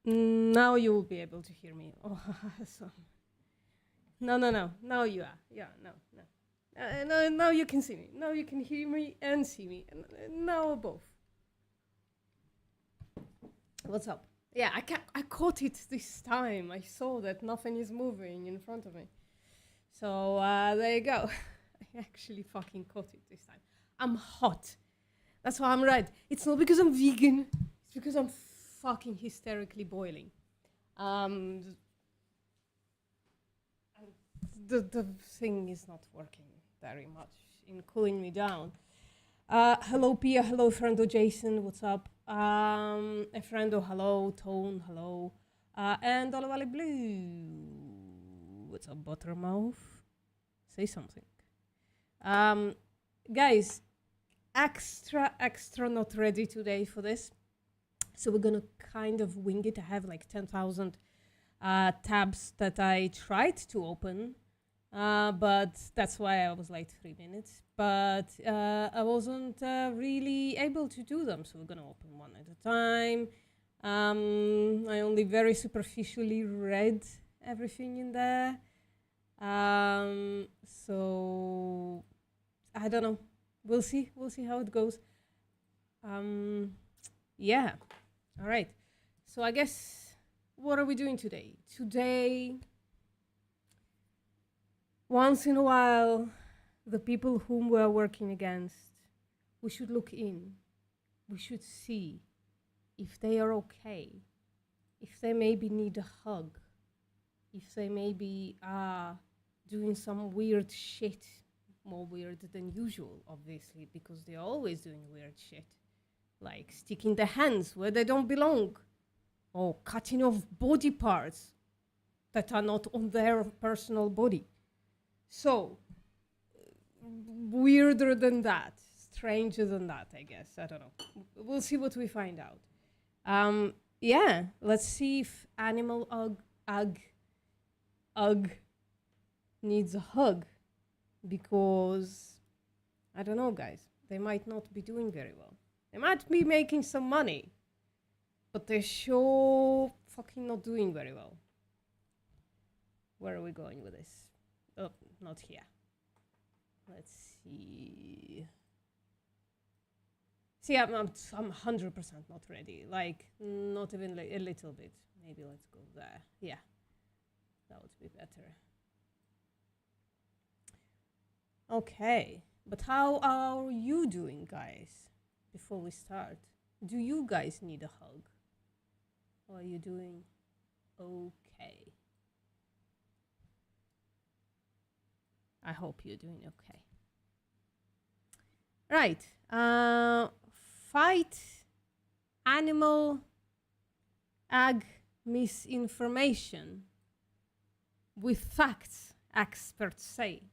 Now you will be able to hear me. Oh, so. No. Now you are. Yeah, no. No, now you can see me. Now you can hear me and see me. Now both. What's up? Yeah, I caught it this time. I saw that nothing is moving in front of me. So there you go. I actually fucking caught it this time. I'm hot. That's why I'm red. It's not because I'm vegan. It's because I'm fucking hysterically boiling. The thing is not working very much in cooling me down. Hello Pia, hello friendo Jason, what's up? A friendo, hello, Tone, hello. And Olive Valley Blue. What's up, Buttermouth? Say something. Guys, extra not ready today for this. So we're gonna kind of wing it. I have like 10,000 tabs that I tried to open. But that's why I was late 3 minutes. But I wasn't really able to do them, so we're gonna open one at a time. I only very superficially read everything in there. So I don't know. We'll see how it goes. Yeah. All right. So I guess, what are we doing today? Today, once in a while, the people whom we are working against, we should look in. We should see if they are okay, if they maybe need a hug, if they maybe are doing some weird shit, more weird than usual, obviously, because they're always doing weird shit, like sticking their hands where they don't belong, or cutting off body parts that are not on their personal body. So, weirder than that, stranger than that, I guess. I don't know. We'll see what we find out. Yeah, let's see if Animal Ugg needs a hug, because I don't know, guys. They might not be doing very well. They might be making some money, but they're sure fucking not doing very well. Where are we going with this? Oh, not here. Let's see. See, I'm 100% not ready. Like, not even a little bit. Maybe let's go there. Yeah, that would be better. Okay, but how are you doing, guys? Before we start, do you guys need a hug? Or are you doing okay? I hope you're doing okay. Right. Fight animal ag misinformation with facts, experts say.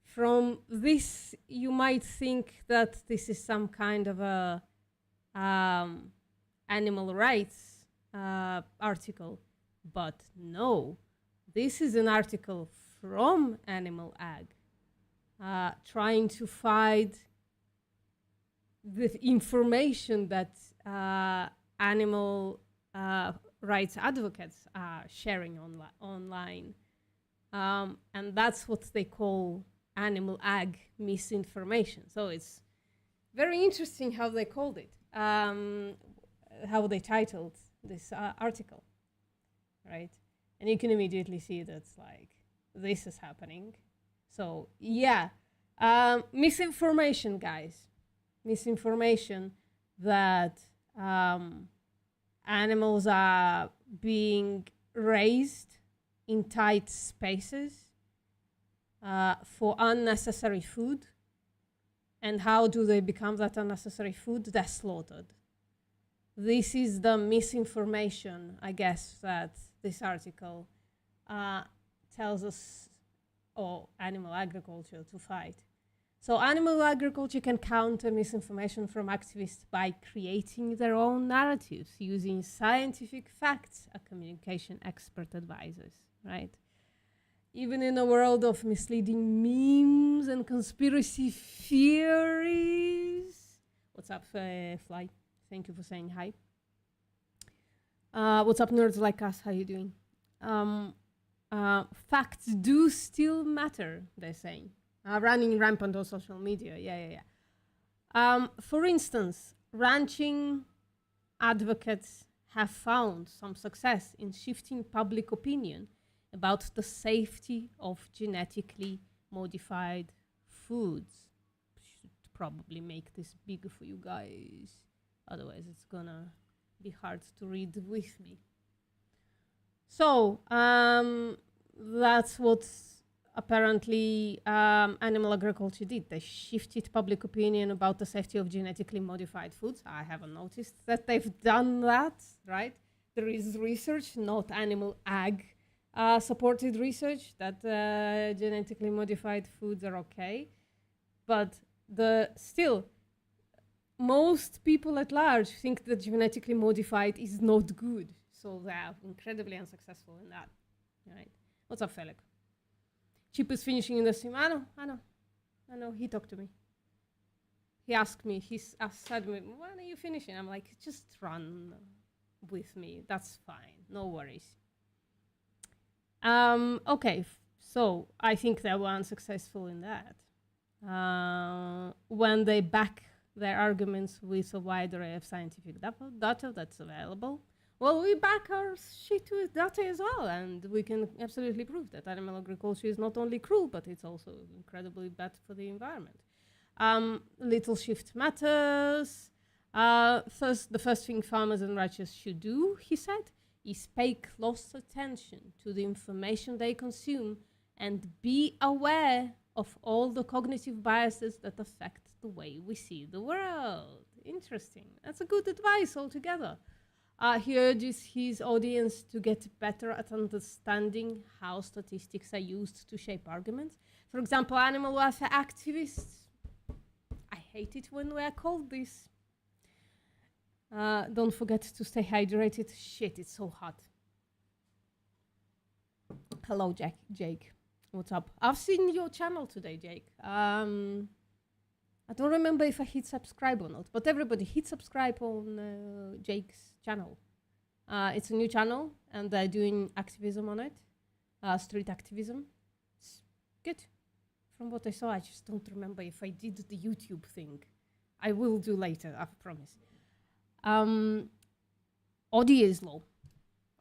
From this, you might think that this is some kind of a animal rights article, but no. This is an article from Animal Ag, trying to find the information that animal rights advocates are sharing online. And that's what they call Animal Ag misinformation. So it's very interesting how they called it, how they titled this article, right? And you can immediately see that's like, this is happening. So yeah, misinformation, guys. Misinformation that animals are being raised in tight spaces for unnecessary food. And how do they become that unnecessary food? They're slaughtered. This is the misinformation, I guess, that this article tells us, or animal agriculture, to fight. So animal agriculture can counter misinformation from activists by creating their own narratives using scientific facts, a communication expert advises, right? Even in a world of misleading memes and conspiracy theories. What's up, Fly? Thank you for saying hi. What's up, nerds like us? How you doing? Um, Facts do still matter, they're saying. Running rampant on social media. Yeah. For instance, ranching advocates have found some success in shifting public opinion about the safety of genetically modified foods. Should probably make this bigger for you guys. Otherwise, it's gonna be hard to read with me. So, that's what apparently animal agriculture did. They shifted public opinion about the safety of genetically modified foods. I haven't noticed that they've done that, right? There is research, not animal ag supported research, that genetically modified foods are okay. But still, most people at large think that genetically modified is not good. So they're incredibly unsuccessful in that, right? What's up, Felix? Chip is finishing in the stream. I know. He talked to me. He asked me, said to me, when are you finishing? I'm like, just run with me. That's fine. No worries. Okay, so I think they were unsuccessful in that. When they back their arguments with a wide array of scientific data that's available, well, we back our shit with data as well, and we can absolutely prove that animal agriculture is not only cruel, but it's also incredibly bad for the environment. Little shift matters. The first thing farmers and ranchers should do, he said, is pay close attention to the information they consume and be aware of all the cognitive biases that affect the way we see the world. Interesting. That's a good advice altogether. He urges his audience to get better at understanding how statistics are used to shape arguments. For example, animal welfare activists. I hate it when we are called this. Don't forget to stay hydrated. Shit, it's so hot. Hello, Jake. What's up? I've seen your channel today, Jake. I don't remember if I hit subscribe or not, but everybody hit subscribe on Jake's channel. It's a new channel, and they're doing activism on it, street activism. It's good. From what I saw, I just don't remember if I did the YouTube thing. I will do later, I promise. Audi's law,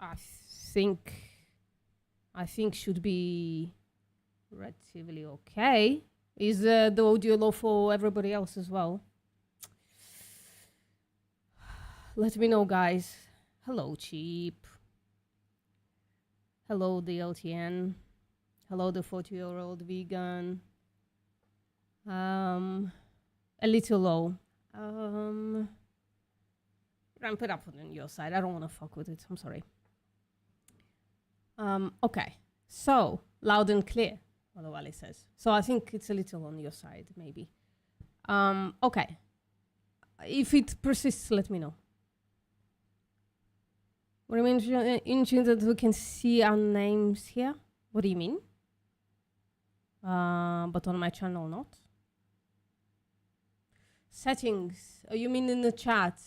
I think should be relatively okay. Is the audio law for everybody else as well? Let me know, guys. Hello, Cheap. Hello, the LTN. Hello, the 40-year-old vegan. A little low. Ramp it up on your side. I don't want to fuck with it. I'm sorry. Okay. So, loud and clear, Olawale says. So I think it's a little on your side, maybe. Okay. If it persists, let me know. What do you mean? Interesting that we can see our names here? What do you mean? But on my channel, not. Settings. Oh, you mean in the chat?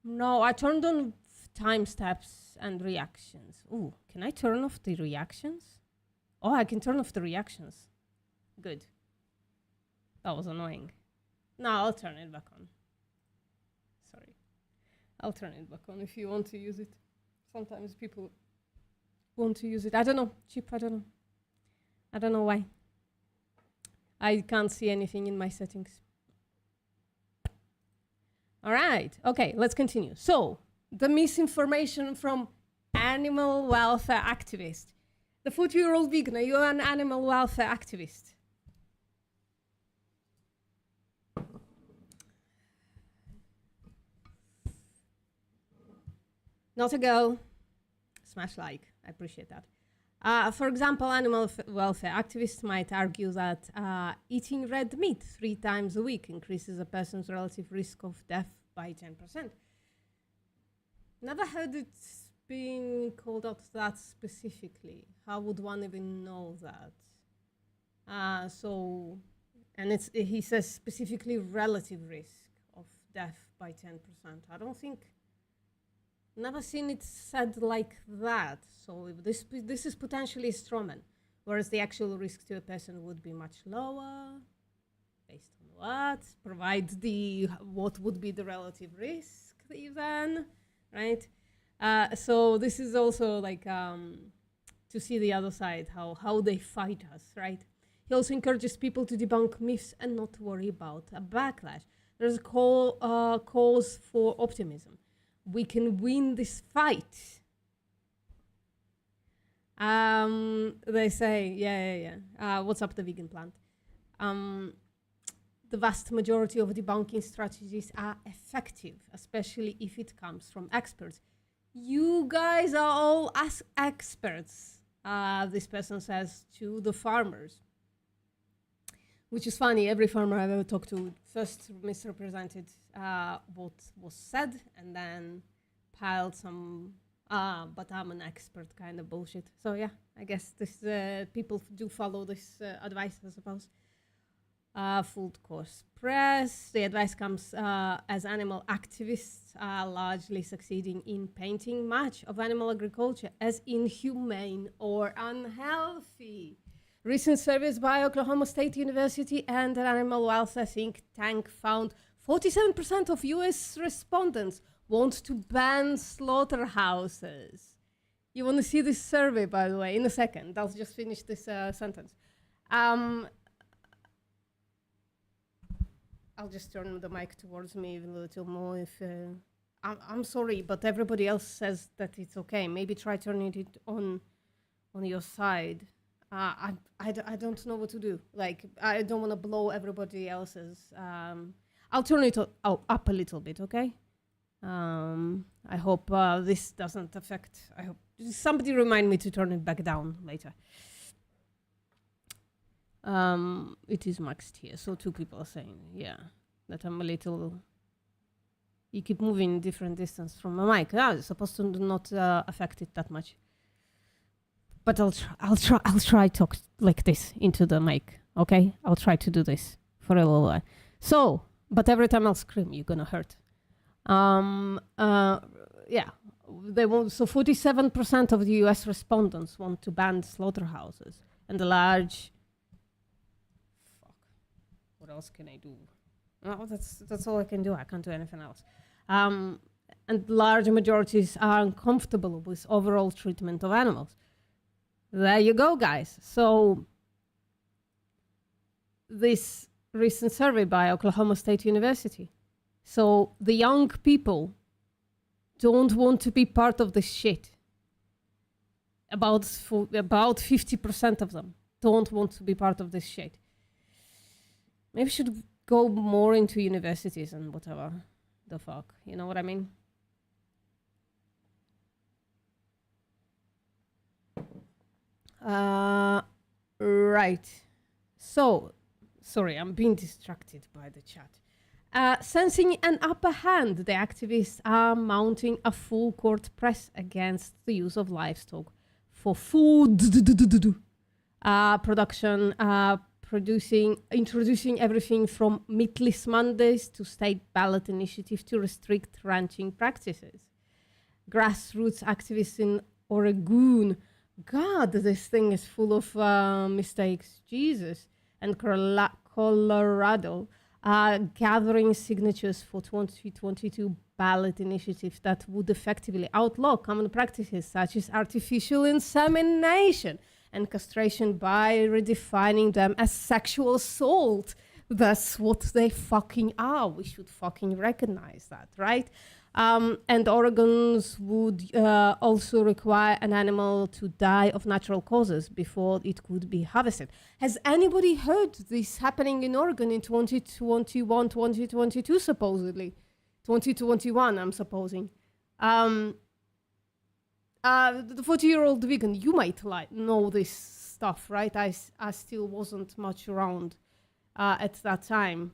No, I turned on time steps and reactions. Ooh, can I turn off the reactions? Oh, I can turn off the reactions. Good. That was annoying. No, I'll turn it back on. Sorry. I'll turn it back on if you want to use it. Sometimes people want to use it. I don't know. Chip, I don't know. I don't know why. I can't see anything in my settings. All right. Okay, let's continue. So, the misinformation from animal welfare activist. The 40-year-old vegan, are you an animal welfare activist? Not a go. Smash like. I appreciate that. For example, animal welfare activists might argue that eating red meat 3 times a week increases a person's relative risk of death by 10%. Never heard it being called out that specifically. How would one even know that? And he says specifically relative risk of death by 10%. I don't think Never seen it said like that. So this is potentially a straw man, whereas the actual risk to a person would be much lower. Based on what? Provide what would be the relative risk even, right? So this is also like to see the other side, how they fight us, right? He also encourages people to debunk myths and not worry about a backlash. There's a calls for optimism. We can win this fight. They say, yeah. What's up the vegan plant? The vast majority of debunking strategies are effective, especially if it comes from experts. You guys are all experts, this person says to the farmers. Which is funny, every farmer I've ever talked to first misrepresented what was said and then piled some, but I'm an expert kind of bullshit. So yeah, I guess this people do follow this advice, I suppose. Full course press. The advice comes as animal activists are largely succeeding in painting much of animal agriculture as inhumane or unhealthy. Recent surveys by Oklahoma State University and an animal welfare think tank found 47% of US respondents want to ban slaughterhouses. You want to see this survey, by the way, in a second. I'll just finish this sentence. I'll just turn the mic towards me a little more if... I'm sorry, but everybody else says that it's okay. Maybe try turning it on your side. I don't know what to do. Like, I don't want to blow everybody else's. I'll turn it up a little bit, okay? I hope this doesn't affect. I hope somebody remind me to turn it back down later. It is maxed here, so 2 people are saying, yeah, that I'm a little. You keep moving different distance from my mic. It's supposed to not affect it that much. But I'll try talk like this into the mic, okay? I'll try to do this for a little while. So, but every time I'll scream, you're gonna hurt. Yeah, they want. So 47% of the U.S. respondents want to ban slaughterhouses, and the large. Fuck. What else can I do? Oh, that's all I can do. I can't do anything else. And large majorities are uncomfortable with overall treatment of animals. There you go, guys. So this recent survey by Oklahoma State University. So the young people don't want to be part of this shit. About 50% of them don't want to be part of this shit. Maybe should go more into universities and whatever the fuck. You know what I mean? Right. So, sorry, I'm being distracted by the chat. Sensing an upper hand, the activists are mounting a full court press against the use of livestock for food production, introducing everything from meatless Mondays to state ballot initiative to restrict ranching practices. Grassroots activists in Oregon, God, this thing is full of mistakes, Jesus, and Colorado are gathering signatures for 2022 ballot initiative that would effectively outlaw common practices such as artificial insemination and castration by redefining them as sexual assault. That's what they fucking are. We should fucking recognize that, right? And Oregon's would also require an animal to die of natural causes before it could be harvested. Has anybody heard this happening in Oregon in 2021, 2022, supposedly? 2021, I'm supposing. The 40-year-old vegan, you might know this stuff, right? I still wasn't much around at that time.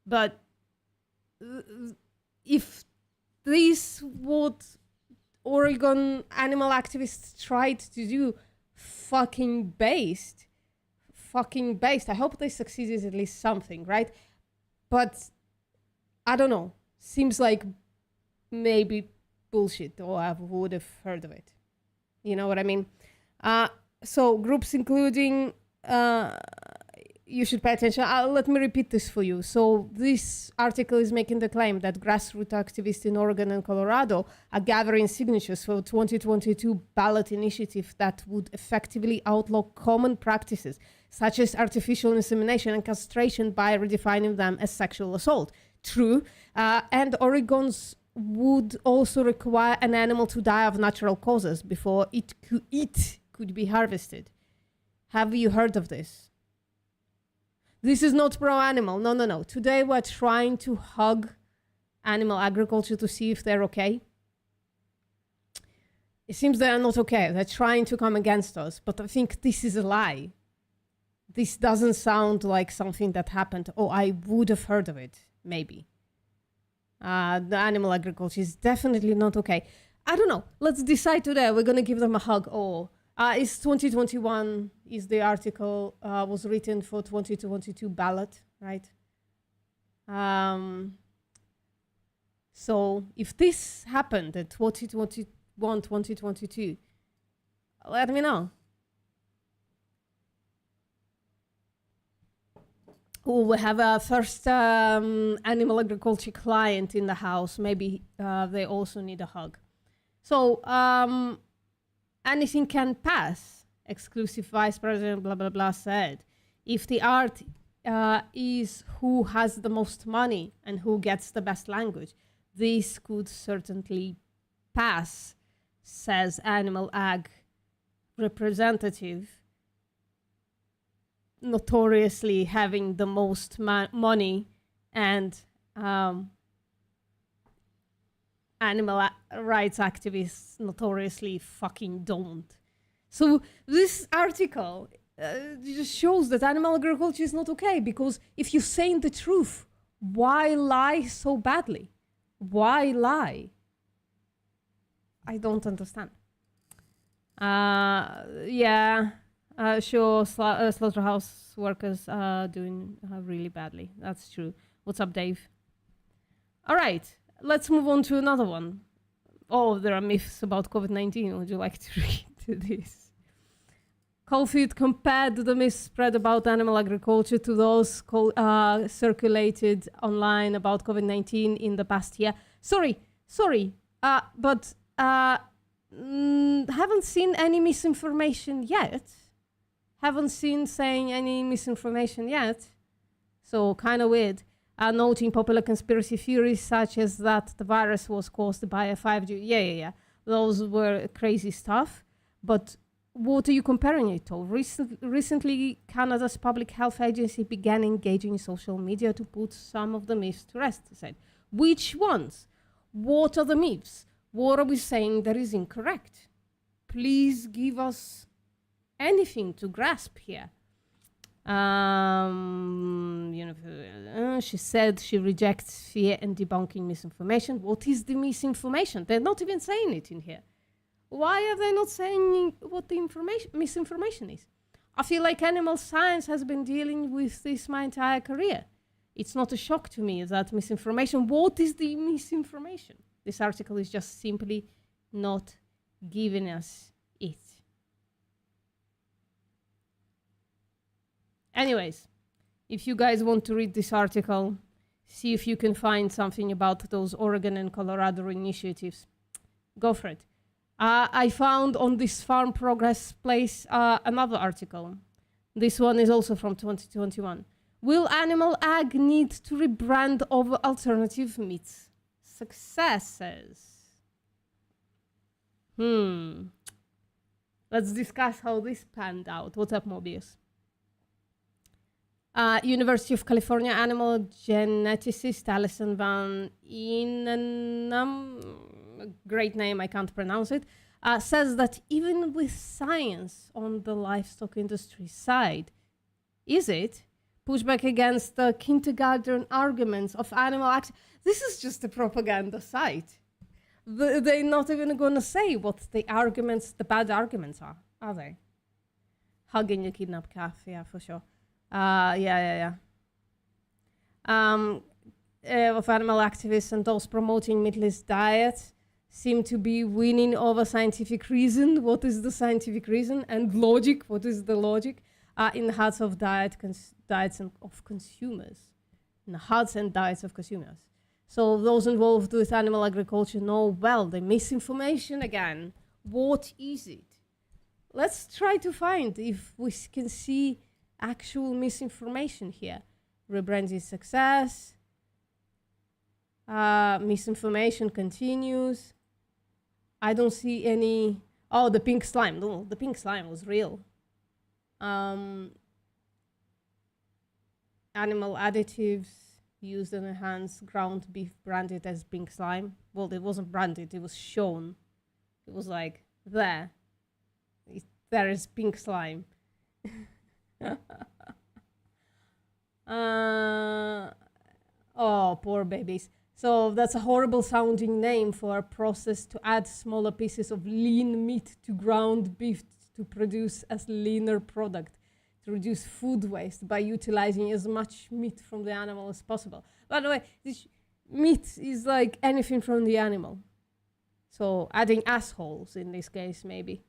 But if this what Oregon animal activists tried to do, fucking based. I hope they succeeded at least something, right? But I don't know. Seems like maybe bullshit, or I would have heard of it. You know what I mean? So groups including, you should pay attention. Let me repeat this for you. So this article is making the claim that grassroots activists in Oregon and Colorado are gathering signatures for a 2022 ballot initiative that would effectively outlaw common practices such as artificial insemination and castration by redefining them as sexual assault. True. And Oregon's would also require an animal to die of natural causes before it could be harvested. Have you heard of this? This is not pro-animal. No. Today we're trying to hug animal agriculture to see if they're okay. It seems they are not okay. They're trying to come against us, but I think this is a lie. This doesn't sound like something that happened. Oh, I would have heard of it, maybe. The animal agriculture is definitely not okay. I don't know. Let's decide today. We're going to give them a hug. Oh, it's 2021 is the article was written for 2022 ballot, right? So if this happened in 2021, 2022, let me know. Oh, we have a first animal agriculture client in the house. Maybe they also need a hug. So anything can pass, exclusive vice president, blah, blah, blah, said. If the art is who has the most money and who gets the best language, this could certainly pass, says animal ag representative, notoriously having the most money, and animal rights activists notoriously fucking don't. So this article just shows that animal agriculture is not okay, because if you're saying the truth, why lie so badly? Why lie? I don't understand. Sure, slaughterhouse workers are doing really badly. That's true. What's up, Dave? All right, let's move on to another one. Oh, there are myths about COVID-19. Would you like to read this? Caulfield compared the myths spread about animal agriculture to those circulated online about COVID-19 in the past year. Sorry, but haven't seen any misinformation yet. Haven't seen saying any misinformation yet. So kind of weird. Noting popular conspiracy theories such as that the virus was caused by a 5G. Yeah. Those were crazy stuff. But what are you comparing it to? Recently, Canada's public health agency began engaging in social media to put some of the myths to rest. They said, which ones? What are the myths? What are we saying that is incorrect? Please give us anything to grasp here. She said she rejects fear and debunking misinformation. What is the misinformation? They're not even saying it in here. Why are they not saying what the misinformation is? I feel like animal science has been dealing with this my entire career. It's not a shock to me that misinformation. What is the misinformation? This article is just simply not giving us it. Anyways, if you guys want to read this article, see if you can find something about those Oregon and Colorado initiatives, go for it. I found on this Farm Progress place another article. This one is also from 2021. Will animal ag need to rebrand over alternative meats? Successes. Let's discuss how this panned out. What's up, Mobius? University of California animal geneticist Alison Van Inenam, a great name, I can't pronounce it, says that even with science on the livestock industry side, is it pushback against the kindergarten arguments of animal act? This is just a propaganda site. They're not even going to say what the arguments, the bad arguments are they? Hugging a kidnapped calf, yeah, for sure. Of animal activists and those promoting meatless diet seem to be winning over scientific reason. What is the scientific reason? And logic. What is the logic? In the hearts of diets of consumers. In the hearts and diets of consumers. So those involved with animal agriculture know well the misinformation again. What is it? Let's try to find if we can see actual misinformation here. Rebranding success. Misinformation continues. I don't see any. Oh, the pink slime. No, the pink slime was real. Animal additives used in enhanced ground beef branded as pink slime. Well, it wasn't branded, it was shown. It was like, there is pink slime. Oh, poor babies. So that's a horrible sounding name for a process to add smaller pieces of lean meat to ground beef to produce a leaner product, to reduce food waste by utilizing as much meat from the animal as possible. By the way, this meat is like anything from the animal. So adding assholes in this case, maybe.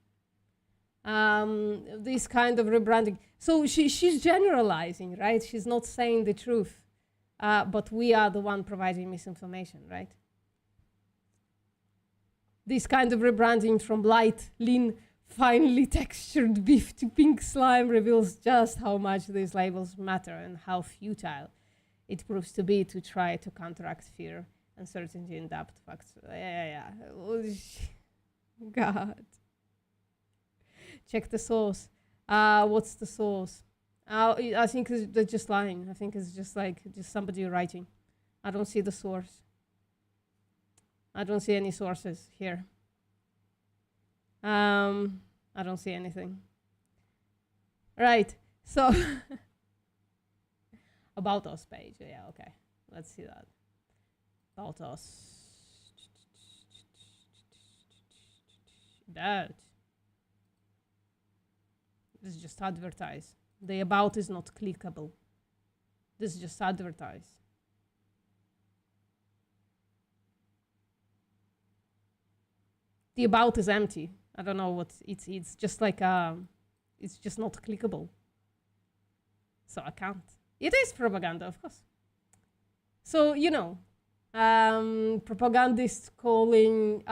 This kind of rebranding. So she's generalizing, right? She's not saying the truth. But we are the one providing misinformation, right? This kind of rebranding from light, lean, finely textured beef to pink slime reveals just how much these labels matter and how futile it proves to be to try to counteract fear, uncertainty, and doubt facts. Yeah. God. Check the source. What's the source? I think they're just lying. I think it's just somebody writing. I don't see the source. I don't see any sources here. I don't see anything. Right. So about us page. Yeah. Okay. Let's see that. About us. About. This is just advertise. The about is not clickable. This is just advertise. The about is empty. I don't know what it's just like it's just not clickable. So I can't. It is propaganda, of course. So, you know, propagandists calling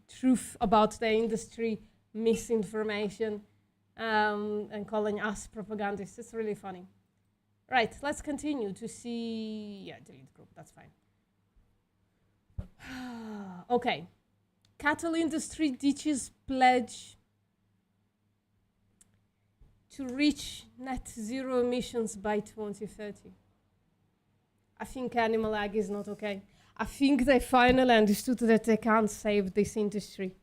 truth about the industry misinformation. And calling us propagandists. It's really funny. Right, let's continue to see... Yeah, delete group, that's fine. Okay. Cattle industry ditches pledge to reach net zero emissions by 2030. I think animal ag is not okay. I think they finally understood that they can't save this industry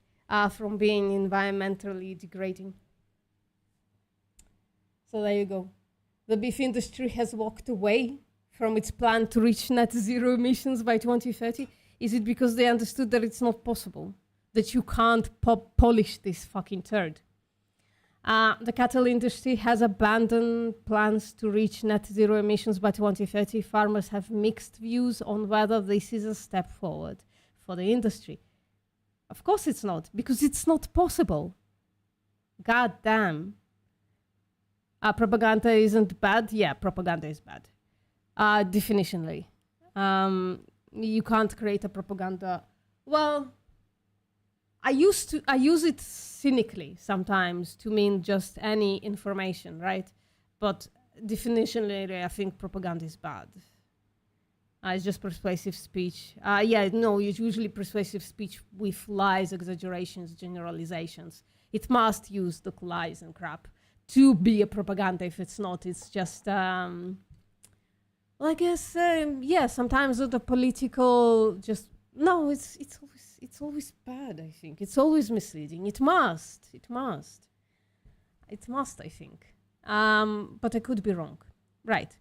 from being environmentally degrading. So there you go. The beef industry has walked away from its plan to reach net zero emissions by 2030. Is it because they understood that it's not possible? That you can't polish this fucking turd? The cattle industry has abandoned plans to reach net zero emissions by 2030. Farmers have mixed views on whether this is a step forward for the industry. Of course it's not, because it's not possible. God damn. Propaganda isn't bad. Yeah, propaganda is bad. Definitionally. You can't create a propaganda. Well, I use it cynically sometimes to mean just any information, right? But definitionally, I think propaganda is bad. It's just persuasive speech. It's usually persuasive speech with lies, exaggerations, generalizations. It must use the lies and crap to be a propaganda. If it's not, it's just, sometimes the political just, no, it's always bad, I think. It's always misleading. It must, I think. But I could be wrong. Right.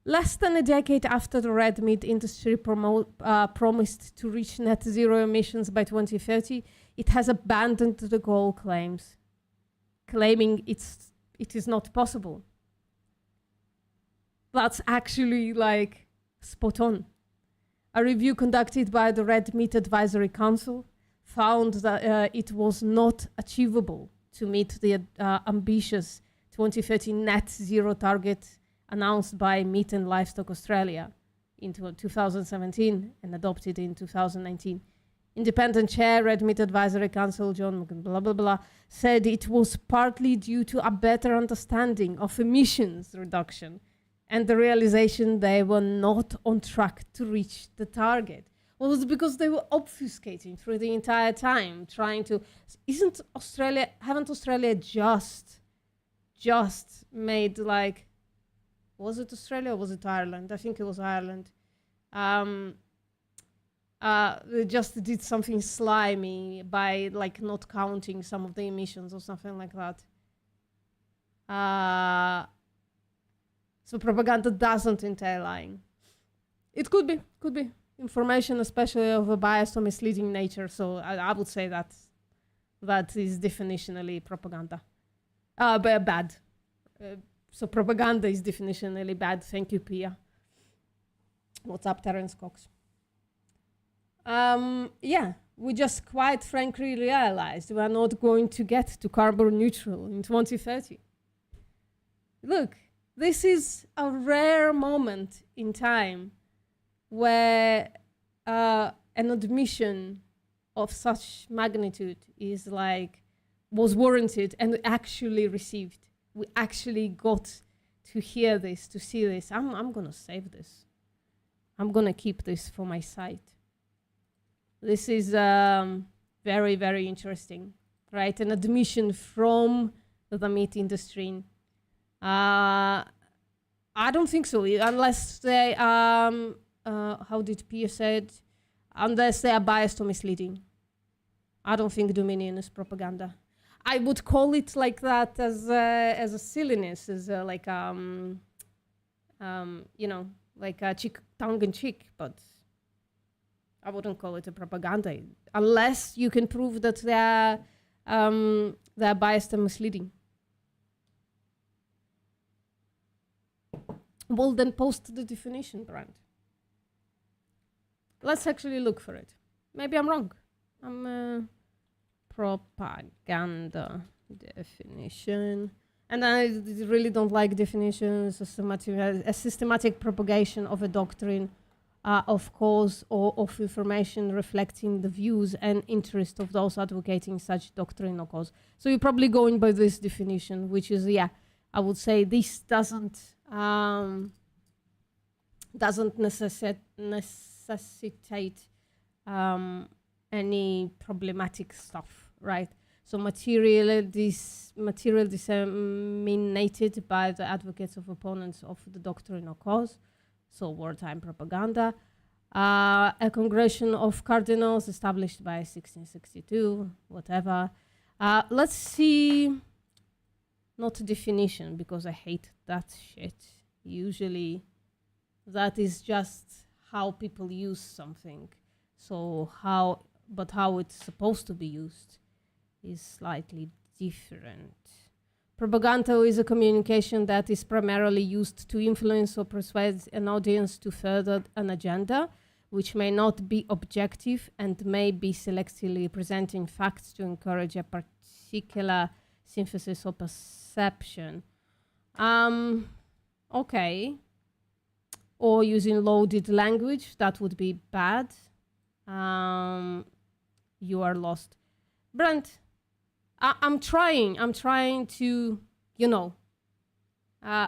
Less than a decade after the red meat industry promised to reach net zero emissions by 2030, it has abandoned the goal claiming it is not possible. That's actually like spot on. A review conducted by the Red Meat Advisory Council found that it was not achievable to meet the ambitious 2030 net zero target announced by Meat and Livestock Australia in 2017 and adopted in 2019. Independent chair, Red Meat Advisory Council, John blah, blah, blah, said it was partly due to a better understanding of emissions reduction and the realization they were not on track to reach the target. Well, it was because they were obfuscating through the entire time, trying to, haven't Australia just made like, was it Australia or was it Ireland? I think it was Ireland. They just did something slimy by like not counting some of the emissions or something like that. So propaganda doesn't entail lying. It could be information, especially of a biased or misleading nature. So I would say that is definitionally propaganda. But bad. So propaganda is definitionally bad. Thank you, Pia. What's up, Terence Cox? Yeah, we just quite frankly realized we are not going to get to carbon neutral in 2030. Look, this is a rare moment in time where an admission of such magnitude was warranted and actually received. We actually got to hear this, to see this. I'm gonna save this. I'm gonna keep this for my site. This is very, very interesting, right? An admission from the meat industry. I don't think so, unless they, how did Pia said, unless they are biased or misleading. I don't think Dominion is propaganda. I would call it like that as a silliness, as like you know, like a tongue-in-cheek, but I wouldn't call it a propaganda unless you can prove that they're biased and misleading. Well, then post the definition, Brand. Let's actually look for it. Maybe I'm wrong. I'm propaganda definition. And I really don't like definitions. A systematic propagation of a doctrine of cause or of information reflecting the views and interest of those advocating such doctrine or cause. So you're probably going by this definition, which is, yeah, I would say this doesn't necessitate any problematic stuff, right? So material disseminated by the advocates of opponents of the doctrine or cause, so wartime propaganda. A congregation of cardinals established by 1662, whatever. Let's see, not a definition, because I hate that shit. Usually that is just how people use something. So how it's supposed to be used is slightly different. Propaganda is a communication that is primarily used to influence or persuade an audience to further an agenda, which may not be objective and may be selectively presenting facts to encourage a particular synthesis or perception. Okay. Or using loaded language, that would be bad. You are lost. Brent, I'm trying to, you know,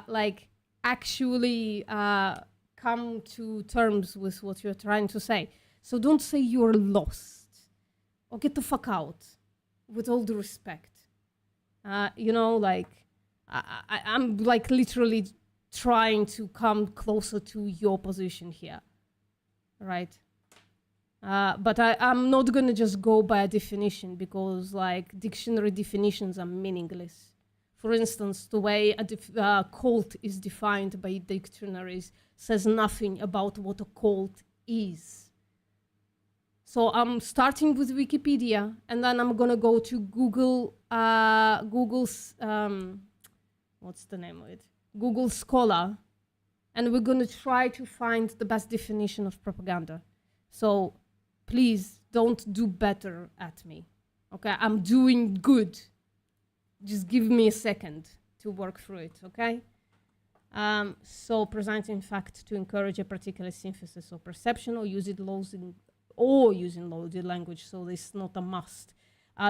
like actually come to terms with what you're trying to say. So don't say you're lost or get the fuck out, with all due respect. You know, like I'm like literally trying to come closer to your position here, right? But I'm not going to just go by a definition, because like dictionary definitions are meaningless. For instance, the way a cult is defined by dictionaries says nothing about what a cult is. So I'm starting with Wikipedia, and then I'm going to go to Google, Google's, what's the name of it? Google Scholar, and we're going to try to find the best definition of propaganda. So please don't do better at me. Okay, I'm doing good. Just give me a second to work through it, okay? So presenting fact to encourage a particular synthesis or perception, or using loaded language, so this is not a must,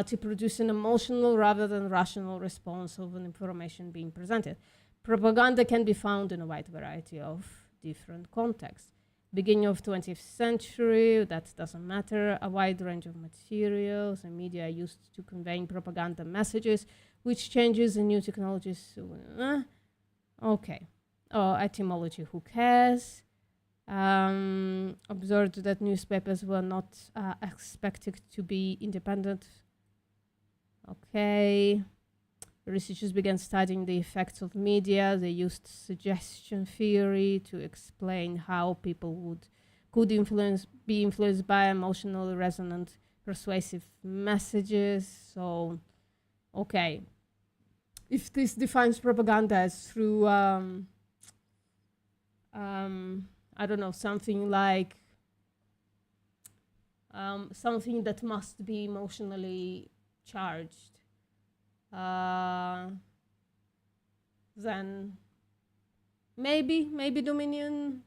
to produce an emotional rather than rational response of an information being presented. Propaganda can be found in a wide variety of different contexts. Beginning of 20th century, that doesn't matter, a wide range of materials and media used to convey propaganda messages, which changes in new technologies. Okay. Etymology, who cares? Observed that newspapers were not expected to be independent. Okay. Researchers began studying the effects of media. They used suggestion theory to explain how people could be influenced by emotionally resonant, persuasive messages. So, okay. If this defines propaganda as through, I don't know, something like something that must be emotionally charged, then maybe Dominion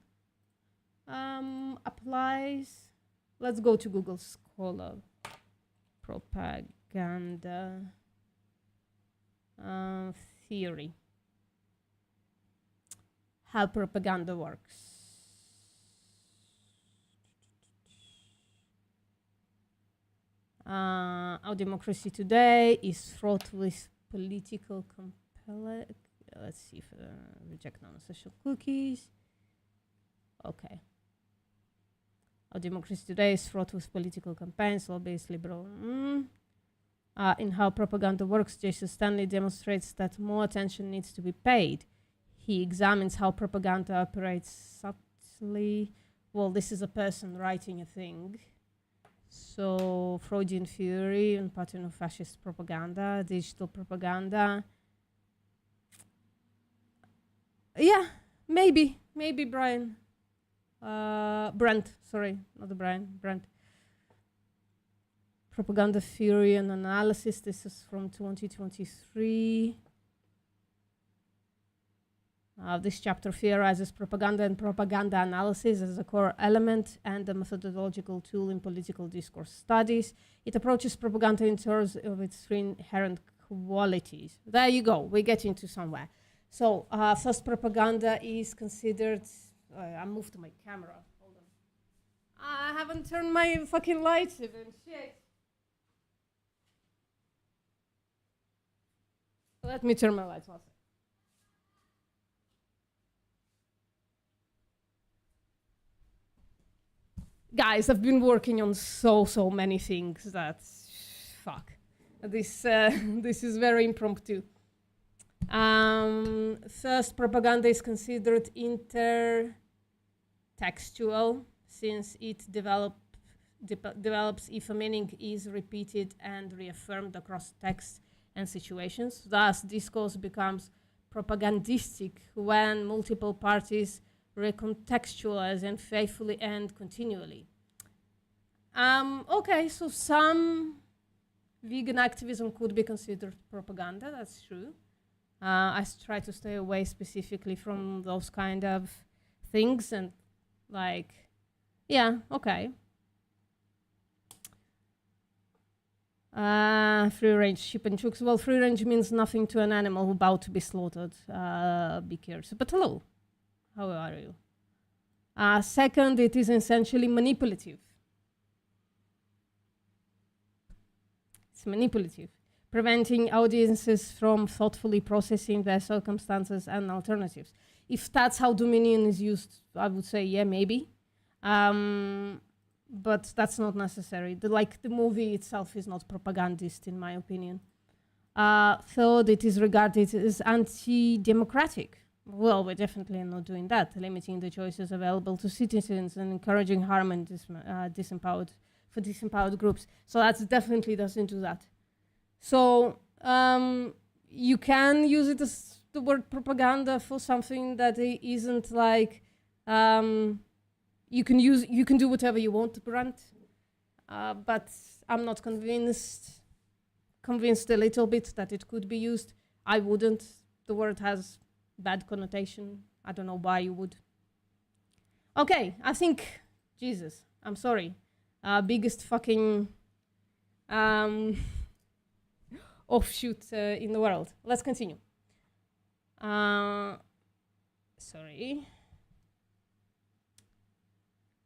applies. Let's go to Google Scholar. Propaganda theory. How propaganda works. Our democracy today is fraught with political let's see if reject non-social cookies. Okay. Our democracy today is fraught with political campaigns, lobbyists, liberal. In How Propaganda Works, Jason Stanley demonstrates that more attention needs to be paid. He examines how propaganda operates subtly. Well, this is a person writing a thing. So, Freudian theory and pattern of fascist propaganda, digital propaganda. Yeah, maybe Brian. Brent, sorry, not Brian, Brent. Propaganda theory and analysis. This is from 2023. This chapter theorizes propaganda and propaganda analysis as a core element and a methodological tool in political discourse studies. It approaches propaganda in terms of its three inherent qualities. There you go, we get into somewhere. So first, propaganda is considered, I moved my camera, hold on. I haven't turned my fucking lights even, shit. Let me turn my lights off. Guys, I've been working on so many things that, fuck. This is very impromptu. First, propaganda is considered intertextual, since it develops if a meaning is repeated and reaffirmed across text and situations. Thus, discourse becomes propagandistic when multiple parties recontextualize and faithfully and continually. Okay, so some vegan activism could be considered propaganda, that's true. I try to stay away specifically from those kind of things and like, yeah, okay. Free range sheep and chooks. Well, free range means nothing to an animal about to be slaughtered. Be curious. But hello, how are you? Second, it is essentially manipulative. It's manipulative, preventing audiences from thoughtfully processing their circumstances and alternatives. If that's how Dominion is used, I would say, yeah, maybe. But that's not necessary. The movie itself is not propagandist, in my opinion. Third, it is regarded as anti-democratic. Well, we're definitely not doing that, limiting the choices available to citizens and encouraging harm and disempowered groups. So that definitely doesn't do that. So you can use it as the word propaganda for something that isn't like you can do whatever you want, Brent. But I'm not convinced a little bit that it could be used. I wouldn't. The word has bad connotation. I don't know why you would. Okay, I think, Jesus, I'm sorry. Biggest fucking offshoot in the world. Let's continue. Sorry.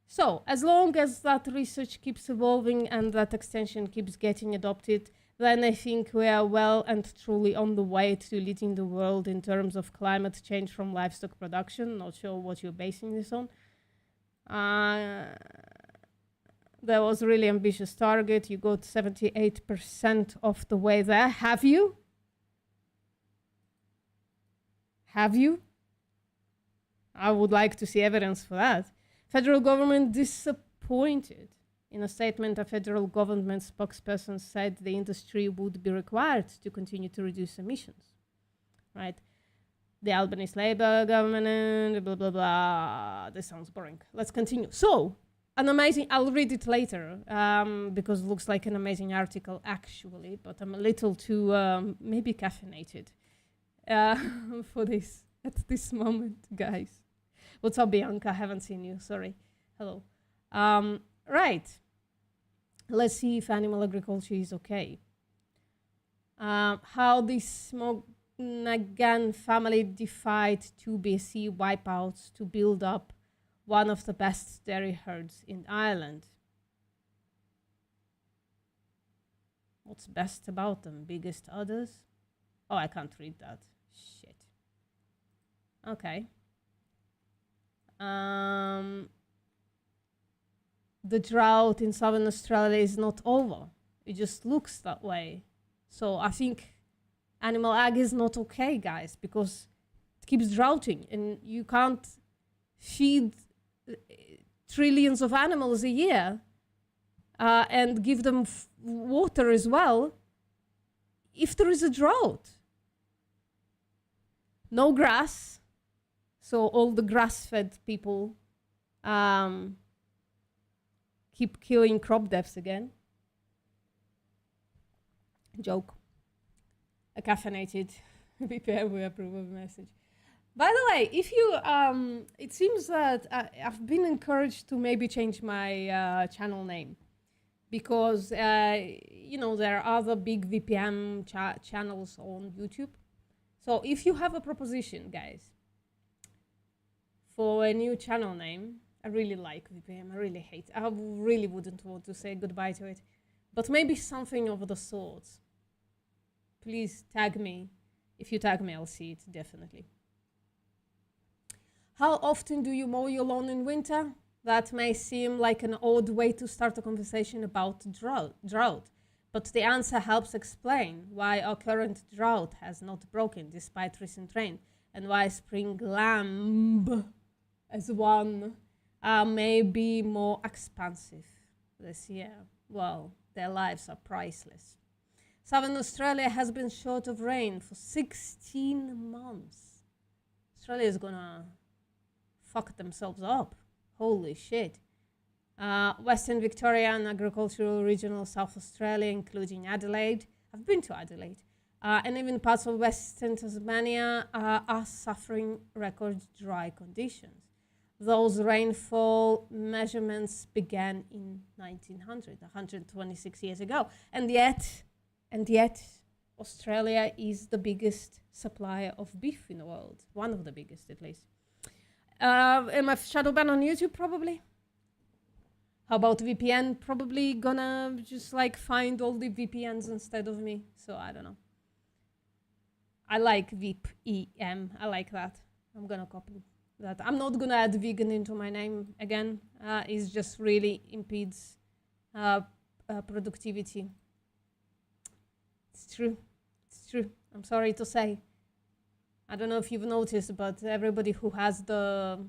So, as long as that research keeps evolving and that extension keeps getting adopted, then I think we are well and truly on the way to leading the world in terms of climate change from livestock production. Not sure what you're basing this on. There was a really ambitious target. You got 78% of the way there. Have you? Have you? I would like to see evidence for that. Federal government disappointed. In a statement, a federal government spokesperson said the industry would be required to continue to reduce emissions. Right? The Albanese Labour government, blah, blah, blah. This sounds boring. Let's continue. So, I'll read it later because it looks like an amazing article actually, but I'm a little too maybe caffeinated for this at this moment, guys. What's up, Bianca? I haven't seen you. Sorry. Hello. Right. Let's see if animal agriculture is okay. How the Smognagan family defied two BC wipeouts to build up one of the best dairy herds in Ireland. What's best about them? Biggest others? Oh, I can't read that. Shit. Okay. The drought in southern Australia is not over. It just looks that way. So I think animal ag is not okay, guys, because it keeps droughting and you can't feed trillions of animals a year and give them water as well if there is a drought. No grass. So all the grass-fed people keep killing crop deaths again. Joke. A caffeinated BPM will approve of the message. By the way, if you, it seems that I've been encouraged to maybe change my channel name because, you know, there are other big VPM channels on YouTube. So if you have a proposition, guys, for a new channel name, I really like VPM, I really hate it. I really wouldn't want to say goodbye to it, but maybe something of the sorts. Please tag me. If you tag me, I'll see it, definitely. How often do you mow your lawn in winter? That may seem like an odd way to start a conversation about drought, but the answer helps explain why our current drought has not broken despite recent rain, and why spring lamb as one may be more expansive this year. Well, their lives are priceless. Southern Australia has been short of rain for 16 months. Australia is gonna fuck themselves up. Holy shit. Western Victoria and agricultural regional South Australia, including Adelaide. I've been to Adelaide. And even parts of Western Tasmania are suffering record dry conditions. Those rainfall measurements began in 1900, 126 years ago. And yet, Australia is the biggest supplier of beef in the world. One of the biggest, at least. Am I shadow banned on YouTube? Probably. How about VPN? Probably gonna just like find all the VPNs instead of me. So I don't know. I like VPEM. I like that. I'm gonna copy that. I'm not gonna add vegan into my name again. It just really impedes productivity. It's true. It's true. I'm sorry to say. I don't know if you've noticed, but everybody who has the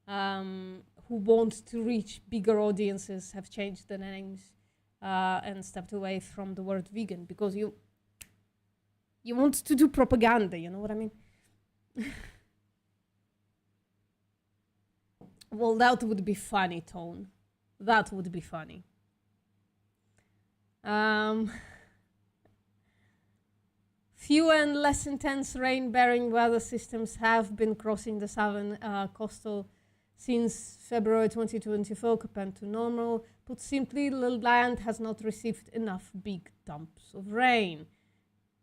who want to reach bigger audiences have changed their names and stepped away from the word vegan because you want to do propaganda, you know what I mean? Well, that would be funny, Tone. That would be funny. Few and less intense rain-bearing weather systems have been crossing the southern coastal since February 2024 compared to normal. Put simply, the land has not received enough big dumps of rain.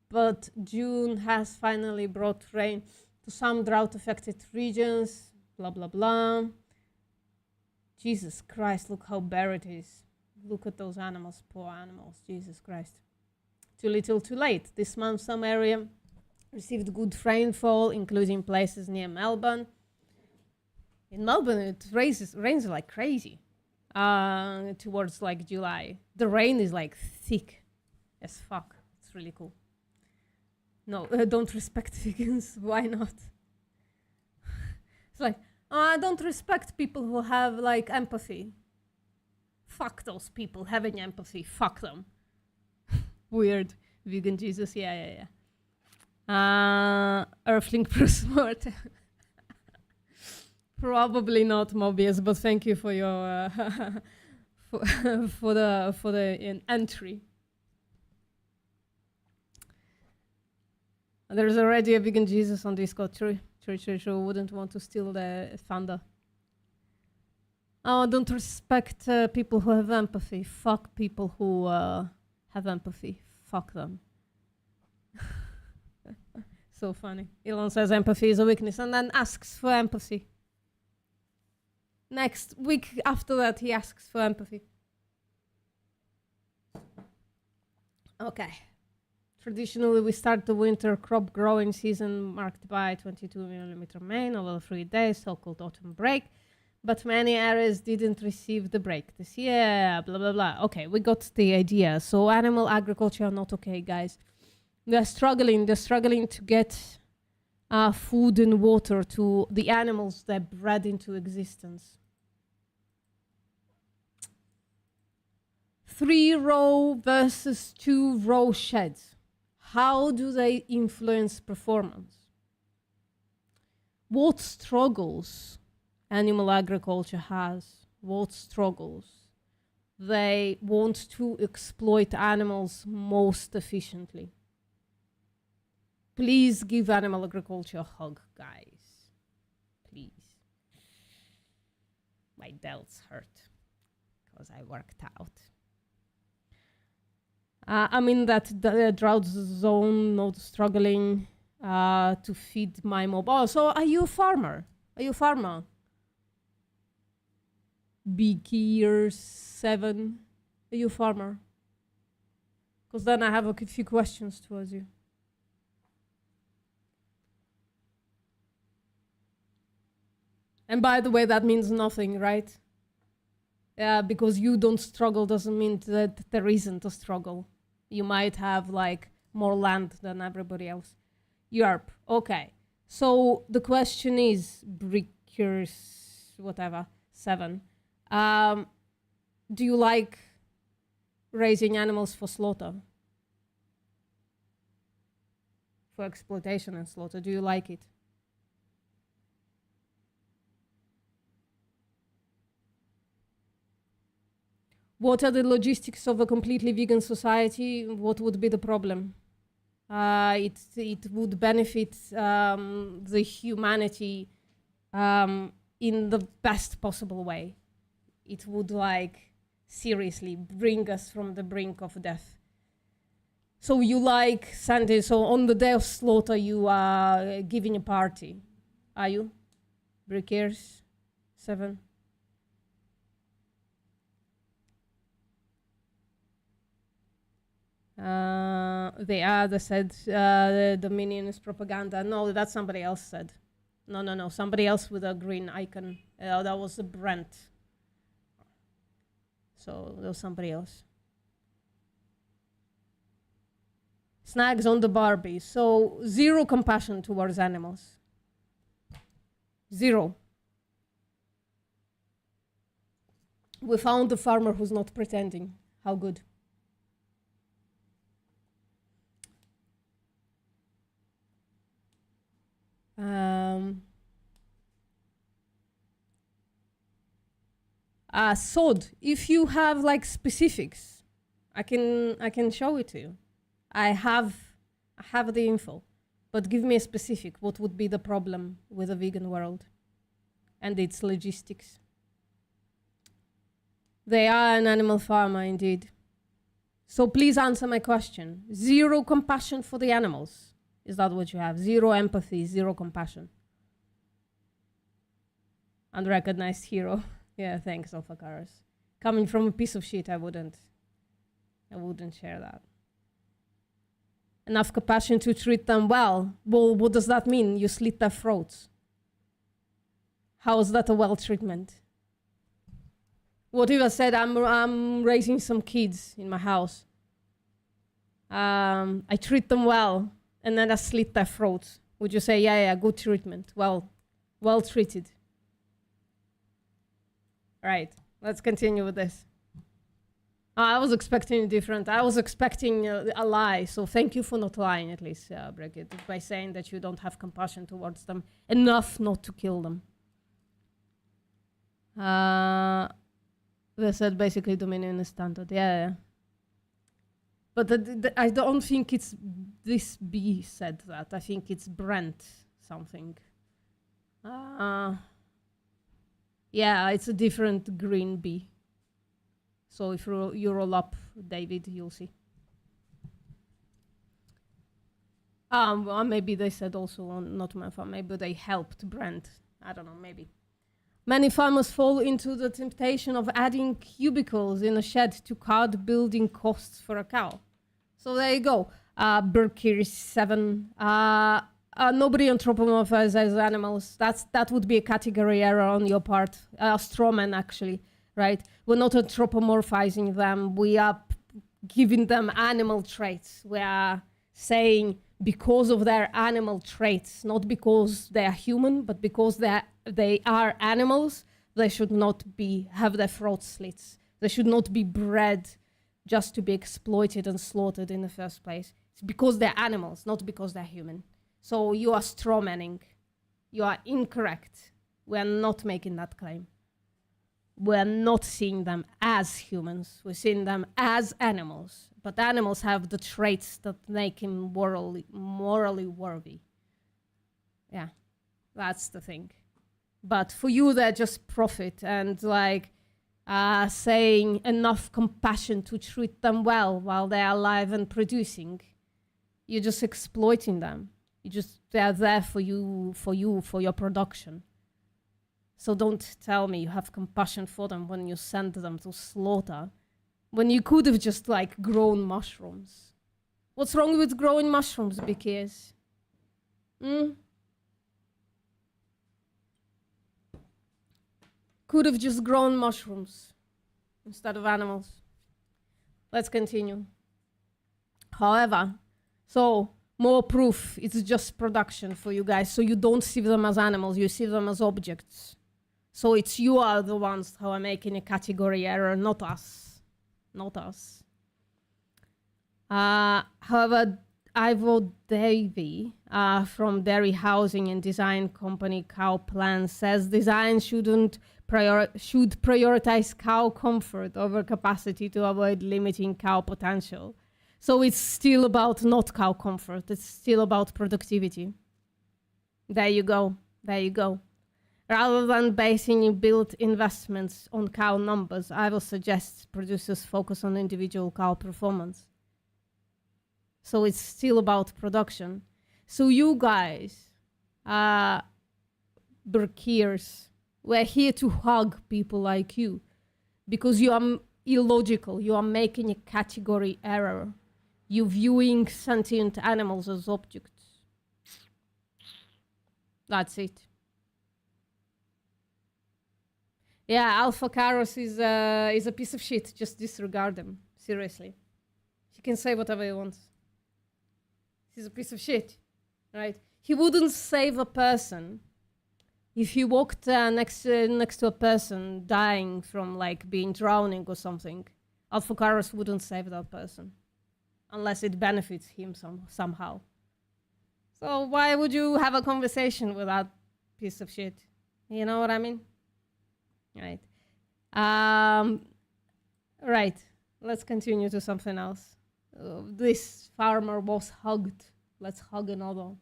But June has finally brought rain to some drought-affected regions, blah, blah, blah. Jesus Christ, look how bare it is. Look at those animals, poor animals, Jesus Christ. Too little, too late. This month, some area received good rainfall, including places near Melbourne. In Melbourne, it rains like crazy towards like July. The rain is like thick as fuck. It's really cool. No, don't respect vegans. Why not? It's like, oh, I don't respect people who have like empathy. Fuck those people having empathy. Fuck them. Weird. Vegan Jesus. Yeah. Earthling Prosmart. Probably not Mobius, but thank you for your for the entry. There's already a Vegan Jesus on Discord. True. Wouldn't want to steal the thunder. Oh, don't respect people who have empathy. Fuck people who have empathy. Fuck them. So funny. Elon says empathy is a weakness and then asks for empathy. Next week after that, he asks for empathy. Okay. Traditionally, we start the winter crop growing season marked by 22mm rain over 3 days, so-called autumn break. But many areas didn't receive the break this year, blah, blah, blah. Okay, we got the idea. So animal agriculture are not okay, guys. They're struggling to get food and water to the animals they bred into existence. 3-row versus 2-row sheds. How do they influence performance? What struggles animal agriculture has? What struggles? They want to exploit animals most efficiently. Please give animal agriculture a hug, guys. Please. My delts hurt because I worked out. I'm in that drought zone, not struggling to feed my mob. Oh, so are you a farmer? Are you a farmer? Beakier7. Are you a farmer? Because then I have a few questions towards you. And by the way, that means nothing, right? Yeah, because you don't struggle doesn't mean that there isn't a struggle. You might have like more land than everybody else. Yarp. Okay. So the question is, Brickers, whatever, 7. Do you like raising animals for slaughter? For exploitation and slaughter, do you like it? What are the logistics of a completely vegan society? What would be the problem? It would benefit the humanity in the best possible way. It would like seriously bring us from the brink of death. So you like Sunday, so on the day of slaughter you are giving a party, are you? Brickers 7. The other said the Dominion is propaganda. No, that's somebody else said. No. Somebody else with a green icon. That was Brent. So there was somebody else. Snags on the Barbie. So 0 compassion towards animals. 0. We found the farmer who's not pretending. How good. Sod, if you have like specifics, I can show it to you. I have the info, but give me a specific. What would be the problem with a vegan world and its logistics? They are an animal farmer indeed. So please answer my question. Zero compassion for the animals. Is that what you have? Zero empathy, zero compassion. Unrecognized hero. Yeah, thanks, Alpha Cars. Coming from a piece of shit, I wouldn't share that. Enough compassion to treat them well. Well, what does that mean? You slit their throats. How is that a well treatment? What if I said I'm raising some kids in my house? I treat them well, and then I slit their throats. Would you say, yeah, good treatment, well treated? Right, let's continue with this. I was expecting different. I was expecting a lie, so thank you for not lying, at least, Brigitte, by saying that you don't have compassion towards them enough not to kill them. They said basically Dominion is standard, yeah. But I don't think it's this bee said that. I think it's Brent something. Yeah, it's a different green bee. So if you roll up, David, you'll see. Well, maybe they said also on Not My Farm. Maybe they helped Brent. I don't know, maybe. Many farmers fall into the temptation of adding cubicles in a shed to cut building costs for a cow. So there you go. Burkir 7. Nobody anthropomorphizes animals. That would be a category error on your part. Strawman, actually, right? We're not anthropomorphizing them. We are giving them animal traits. We are saying because of their animal traits, not because they are human, but because they are animals, they should not have their throats slits. They should not be bred just to be exploited and slaughtered in the first place. It's because they're animals, not because they're human. So you are strawmanning. You are incorrect. We're not making that claim. We're not seeing them as humans. We're seeing them as animals. But animals have the traits that make him morally worthy. Yeah, that's the thing. But for you, they're just profit and like saying enough compassion to treat them well while they're alive and producing. You're just exploiting them. They're there for your production. So don't tell me you have compassion for them when you send them to slaughter, when you could have just like grown mushrooms. What's wrong with growing mushrooms, Bickies? Could have just grown mushrooms instead of animals. Let's continue. However, so more proof, it's just production for you guys. So you don't see them as animals, you see them as objects. So you are the ones who are making a category error, not us. Not us. However, Ivo Davey from Dairy Housing and Design Company Cow Plan says design should prioritize cow comfort over capacity to avoid limiting cow potential. So it's still about not cow comfort. It's still about productivity. There you go. There you go. Rather than basing build investments on cow numbers, I will suggest producers focus on individual cow performance. So it's still about production. So you guys, Burkiers, we're here to hug people like you because you are illogical. You are making a category error. You're viewing sentient animals as objects. That's it. Yeah, Alpha Karos is a piece of shit. Just disregard him. Seriously. He can say whatever he wants. He's a piece of shit, right? He wouldn't save a person if he walked next to a person dying from like being drowning or something. Alpha Karos wouldn't save that person unless it benefits him somehow. So why would you have a conversation with that piece of shit? You know what I mean? Right. Right. Let's continue to something else. This farmer was hugged. Let's hug another.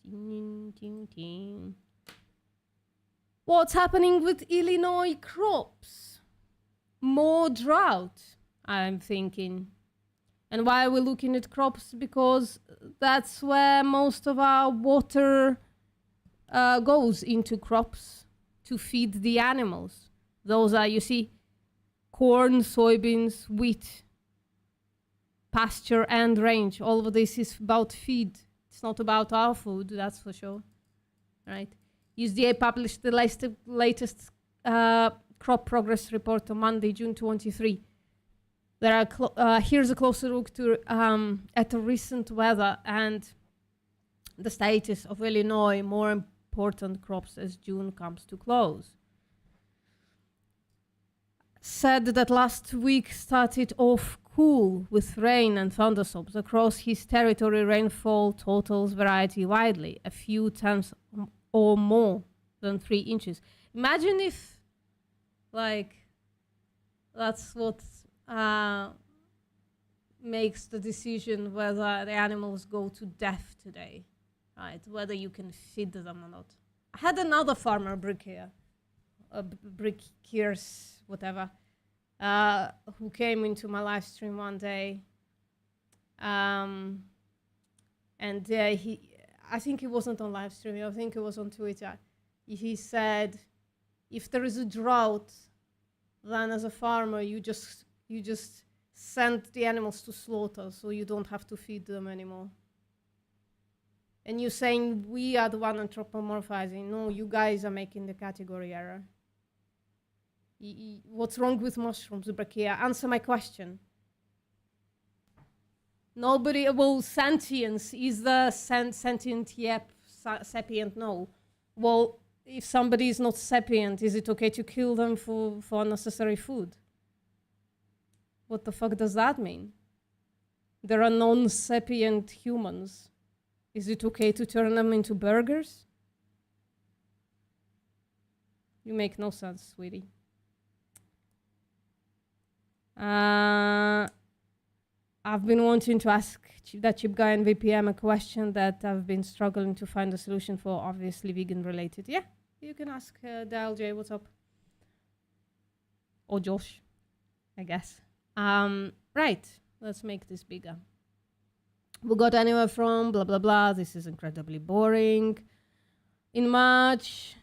Ding, ding, ding. What's happening with Illinois crops? More drought, I'm thinking. And why are we looking at crops? Because that's where most of our water goes into crops to feed the animals. Those are, you see, corn, soybeans, wheat, pasture and range. All of this is about feed. It's not about our food, that's for sure. Right? USDA published the latest crop progress report on Monday, June 23. There are here's a closer look to at the recent weather and the status of Illinois, more important crops as June comes to close. Said that last week started off cool with rain and thunderstorms across his territory. Rainfall totals variety widely, a few tenths or more than 3 inches. Imagine if, like, that's what makes the decision whether the animals go to death today, right? Whether you can feed them or not. I had another farmer, brickier, brickiers, whatever, who came into my live stream one day, and I think it wasn't on live stream, I think it was on Twitter. He said, if there is a drought, then as a farmer, you just send the animals to slaughter so you don't have to feed them anymore. And you're saying we are the one anthropomorphizing. No, you guys are making the category error. What's wrong with mushrooms, Brachia? Answer my question. Nobody, well, sentience, is the sentient yep, sapient no? Well, if somebody is not sapient, is it okay to kill them for unnecessary food? What the fuck does that mean? There are non-sapient humans. Is it okay to turn them into burgers? You make no sense, sweetie. I've been wanting to ask that cheap guy in VPM a question that I've been struggling to find a solution for, obviously vegan related. Yeah, you can ask Dial J, what's up? Or Josh, I guess. Right, let's make this bigger. We got anywhere from blah, blah, blah. This is incredibly boring. In March,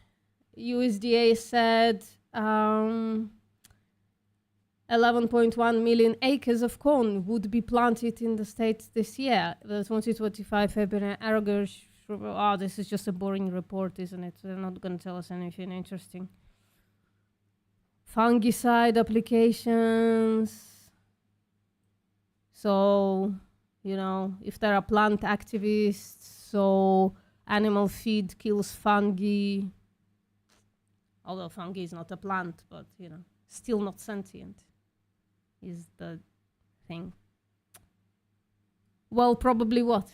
USDA said 11.1 million acres of corn would be planted in the state this year. The 2025 February Argus. Oh, this is just a boring report, isn't it? They're not going to tell us anything interesting. Fungicide applications. So, you know, if there are plant activists, so animal feed kills fungi. Although fungi is not a plant, but, you know, still not sentient is the thing. Well, probably what?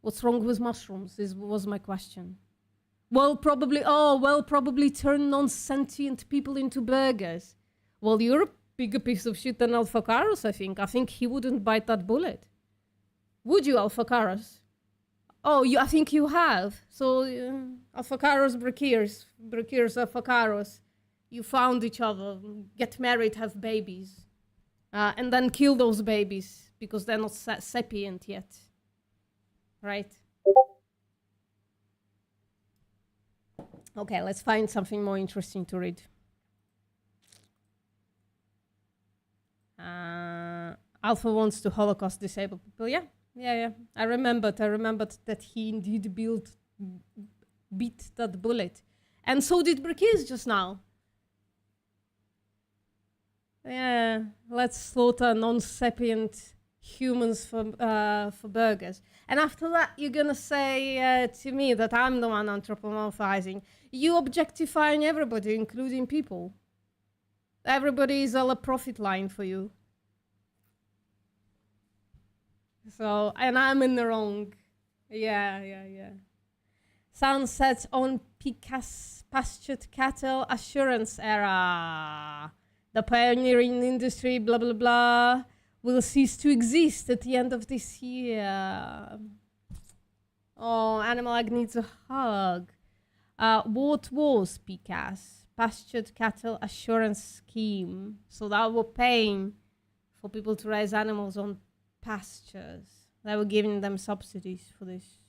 What's wrong with mushrooms was my question. Well, probably turn non-sentient people into burgers. Well, you're a bigger piece of shit than Alphacaros, I think. I think he wouldn't bite that bullet. Would you, Alphacaros? Oh, I think you have. So, Alphacaros, Brachiosaurus, Alphacaros. You found each other, get married, have babies, and then kill those babies because they're not sapient yet. Right? Okay, let's find something more interesting to read. Alpha wants to Holocaust disable people. Yeah. I remembered that he indeed beat that bullet. And so did Brachis just now. Yeah, let's slaughter non-sapient humans for burgers. And after that, you're gonna say to me that I'm the one anthropomorphizing. You objectifying everybody, including people. Everybody is all a profit line for you. So, and I'm in the wrong. Yeah. Sun sets on PCAS pastured cattle assurance era. The pioneering industry, blah, blah, blah, will cease to exist at the end of this year. Oh, Animal Ag needs a hug. What was PCAS? Pastured Cattle Assurance Scheme. So that were paying for people to raise animals on pastures. They were giving them subsidies for this.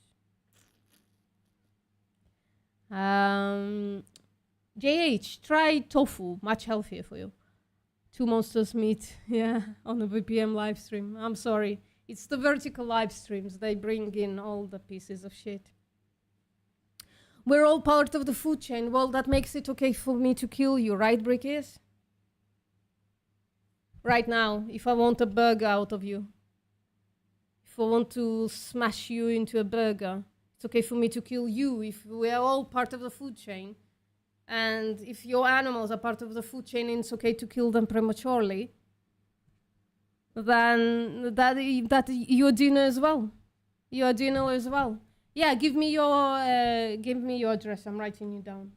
JH, try tofu, much healthier for you. 2 monsters meet, yeah, on a VPM live stream. I'm sorry. It's the vertical live streams. They bring in all the pieces of shit. We're all part of the food chain. Well, that makes it okay for me to kill you, right, Brickies? Right now, if I want a burger out of you. If I want to smash you into a burger, it's okay for me to kill you if we are all part of the food chain. And if your animals are part of the food chain and it's okay to kill them prematurely, then that your dinner as well. Your dinner as well. Yeah, give me your address. I'm writing you down.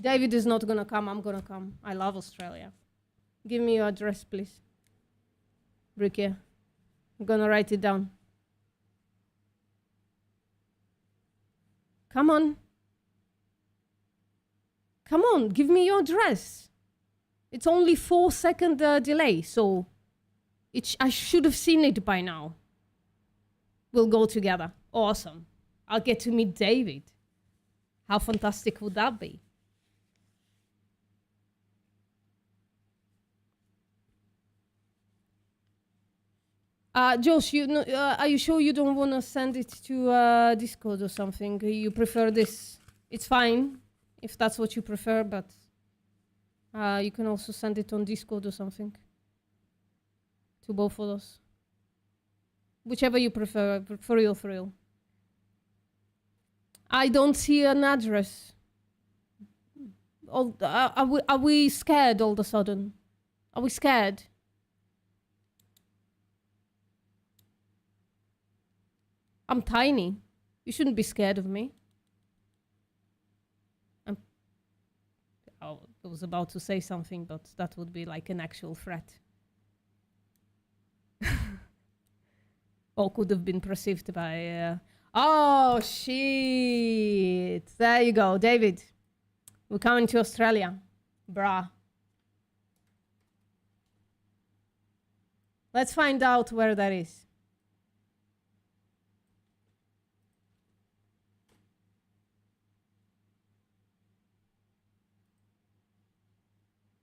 David is not gonna come. I'm gonna come. I love Australia. Give me your address, please. Bricky. I'm gonna write it down. Come on. Come on, give me your address. It's only 4-second delay, so I should have seen it by now. We'll go together. Awesome. I'll get to meet David. How fantastic would that be? Josh, are you sure you don't want to send it to Discord or something? You prefer this? It's fine if that's what you prefer, but you can also send it on Discord or something to both of us. Whichever you prefer, for real, for real. I don't see an address. Are we scared all of a sudden? Are we scared? I'm tiny. You shouldn't be scared of me. I was about to say something, but that would be like an actual threat. Or could have been perceived by... Oh, shit. There you go, David. We're coming to Australia. Bruh. Let's find out where that is.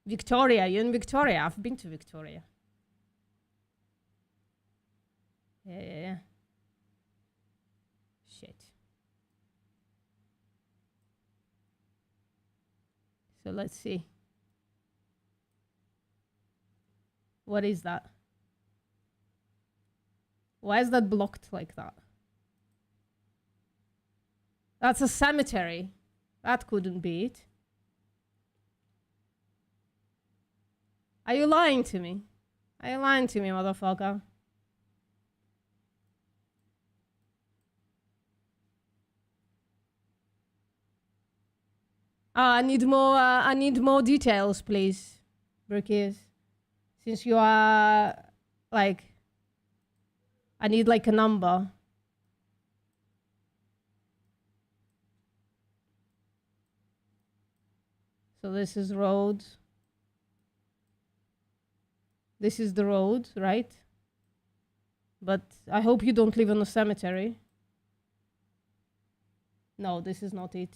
Victoria, you're in Victoria. I've been to Victoria. Yeah. Shit. So let's see. What is that? Why is that blocked like that? That's a cemetery. That couldn't be it. Are you lying to me? Are you lying to me, motherfucker? I need more details, please, Brickies. Since you are, like, I need, like, a number. So this is road. This is the road, right? But I hope you don't live in a cemetery. No, this is not it.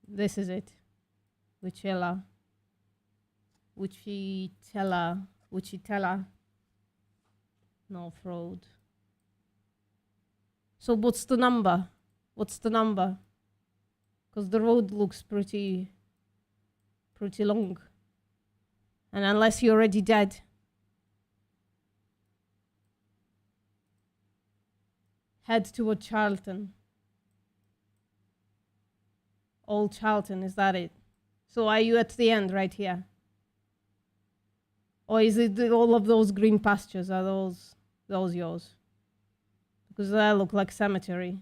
This is it. Wichita. North Road. So what's the number? What's the number? Because the road looks pretty long. And unless you're already dead. Head toward Charlton. Old Charlton, is that it? So are you at the end right here? Or is it all of those green pastures? Are those yours? Because that look like cemetery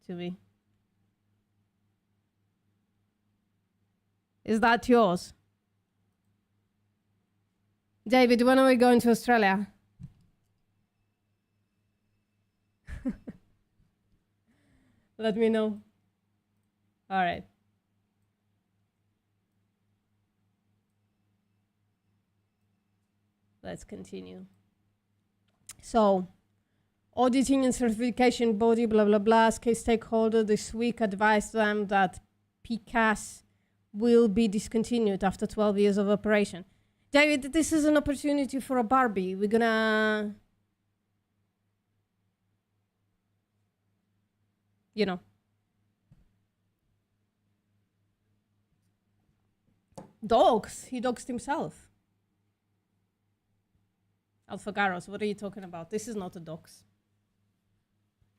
to me. Is that yours? David, when are we going to Australia? Let me know. All right. Let's continue. So, auditing and certification body, blah, blah, blah, key stakeholder this week advised them that PCAS will be discontinued after 12 years of operation. David, this is an opportunity for a Barbie. We're gonna, you know. Dogs. He doxed himself. Alphagaros, what are you talking about? This is not a dox.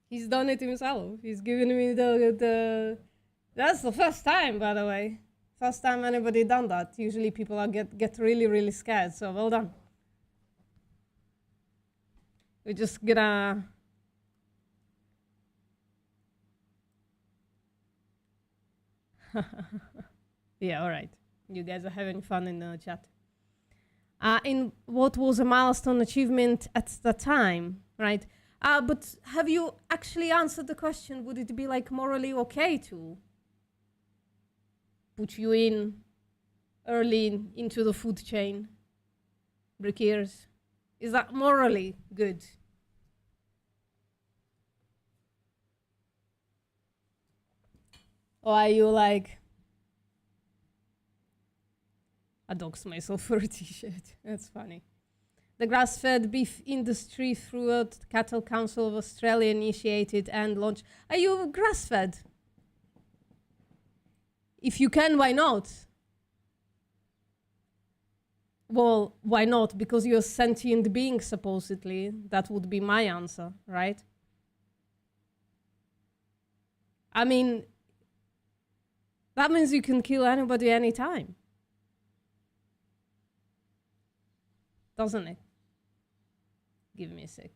He's done it himself. He's given me the... That's the first time, by the way. First time anybody done that. Usually people are get really, really scared. So well done. We're just gonna... Yeah, all right. You guys are having fun in the chat. In what was a milestone achievement at the time, right? But have you actually answered the question? Would it be like morally okay to put you in early into the food chain, brickiers? Is that morally good? Or are you like, I doxed myself for a t-shirt. That's funny. The grass-fed beef industry throughout the Cattle Council of Australia initiated and launched. Are you grass-fed? If you can, why not? Well, why not? Because you're a sentient being, supposedly. That would be my answer, right? I mean, that means you can kill anybody anytime. Doesn't it? Give me a sec.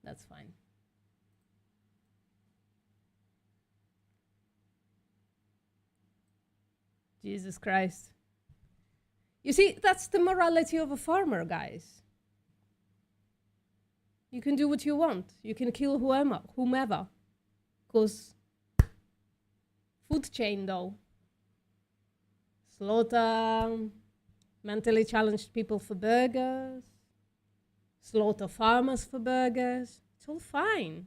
That's fine. Jesus Christ. You see, that's the morality of a farmer, guys. You can do what you want. You can kill whomever. Because food chain, though. Slaughter mentally challenged people for burgers. Slaughter farmers for burgers. It's all fine.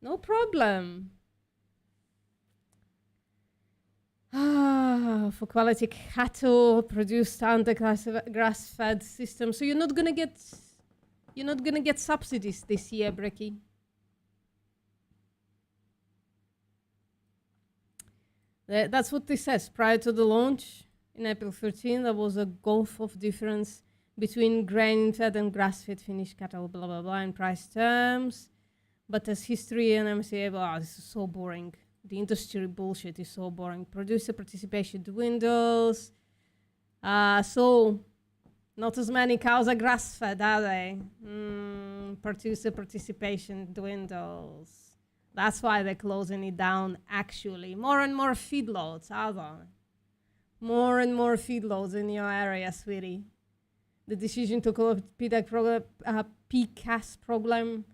No problem. For quality cattle produced under grass-fed system. So you're not gonna get subsidies this year, Bricky. That's what this says. Prior to the launch in April 13, there was a gulf of difference between grain-fed and grass-fed finished cattle, blah, blah, blah, in price terms. But as history and MCA, this is so boring. The industry bullshit is so boring. Producer participation dwindles. So, not as many cows are grass-fed, are they? Producer participation dwindles. That's why they're closing it down, actually. More and more feedlots, are there? More and more feedlots in your area, sweetie. The decision to call PCAS program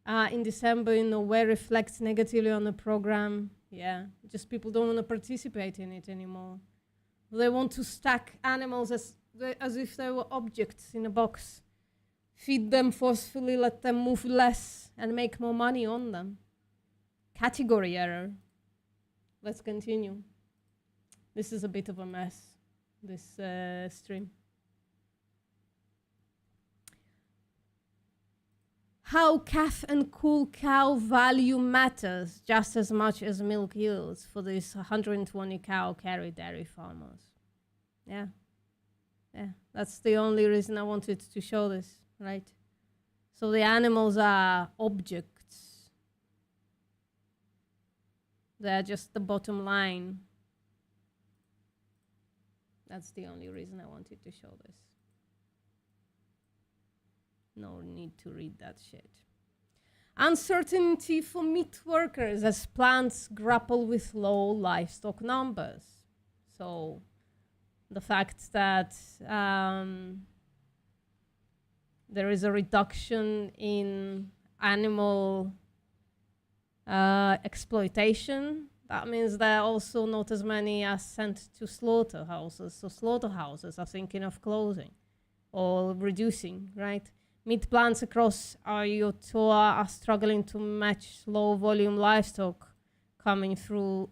in December in a way reflects negatively on the program. Yeah, just people don't want to participate in it anymore. They want to stack animals as if they were objects in a box. Feed them forcefully, let them move less, and make more money on them. Category error. Let's continue. This is a bit of a mess, this stream. How calf and cool cow value matters just as much as milk yields for these 120 cow carry dairy farmers. Yeah. Yeah, that's the only reason I wanted to show this, right? So the animals are objects. They're just the bottom line. That's the only reason I wanted to show this. No need to read that shit. Uncertainty for meat workers as plants grapple with low livestock numbers. So the fact that there is a reduction in animal exploitation, that means there are also not as many are sent to slaughterhouses. So slaughterhouses are thinking of closing or reducing, right? Meat plants across Aotearoa are struggling to match low volume livestock coming through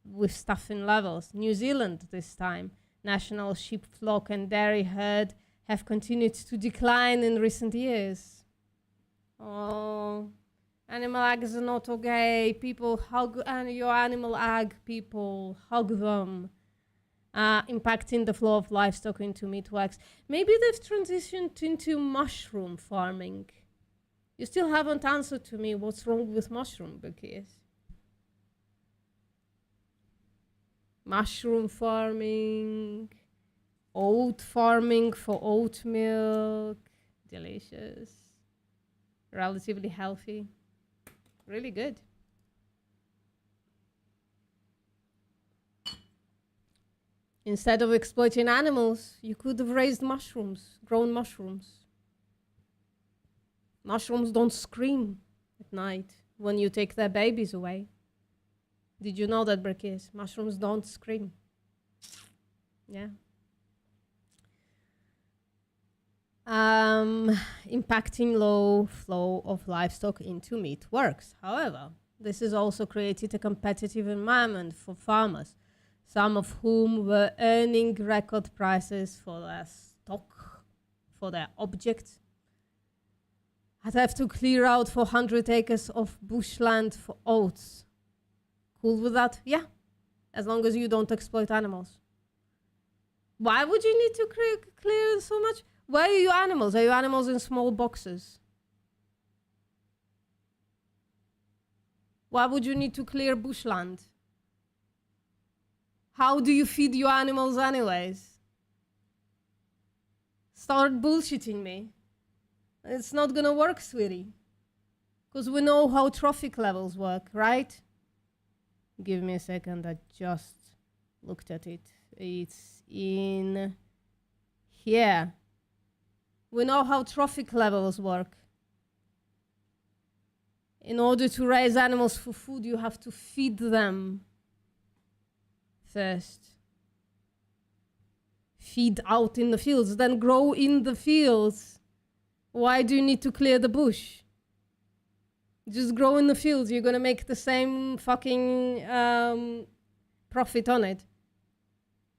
with staffing levels. New Zealand this time, national sheep flock and dairy herd have continued to decline in recent years. Oh, animal ag is not okay. People hug your animal ag, people hug them. Impacting the flow of livestock into meatworks. Maybe they've transitioned into mushroom farming. You still haven't answered to me what's wrong with mushroom bouquets. Mushroom farming, oat farming for oat milk. Delicious. Relatively healthy. Really good. Instead of exploiting animals, you could have raised mushrooms, grown mushrooms. Mushrooms don't scream at night when you take their babies away. Did you know that, Brickies? Mushrooms don't scream. Yeah. Impacting low flow of livestock into meat works. However, this has also created a competitive environment for farmers, some of whom were earning record prices for their stock, for their objects. I'd have to clear out 400 acres of bushland for oats. Cool with that? Yeah, as long as you don't exploit animals. Why would you need to clear so much? Where are your animals? Are your animals in small boxes? Why would you need to clear bushland? How do you feed your animals anyways? Start bullshitting me. It's not gonna work, sweetie. Because we know how trophic levels work, right? Give me a second, I just looked at it. It's in here. We know how trophic levels work. In order to raise animals for food, you have to feed them first. Feed out in the fields, then grow in the fields. Why do you need to clear the bush? Just grow in the fields. You're gonna make the same fucking profit on it.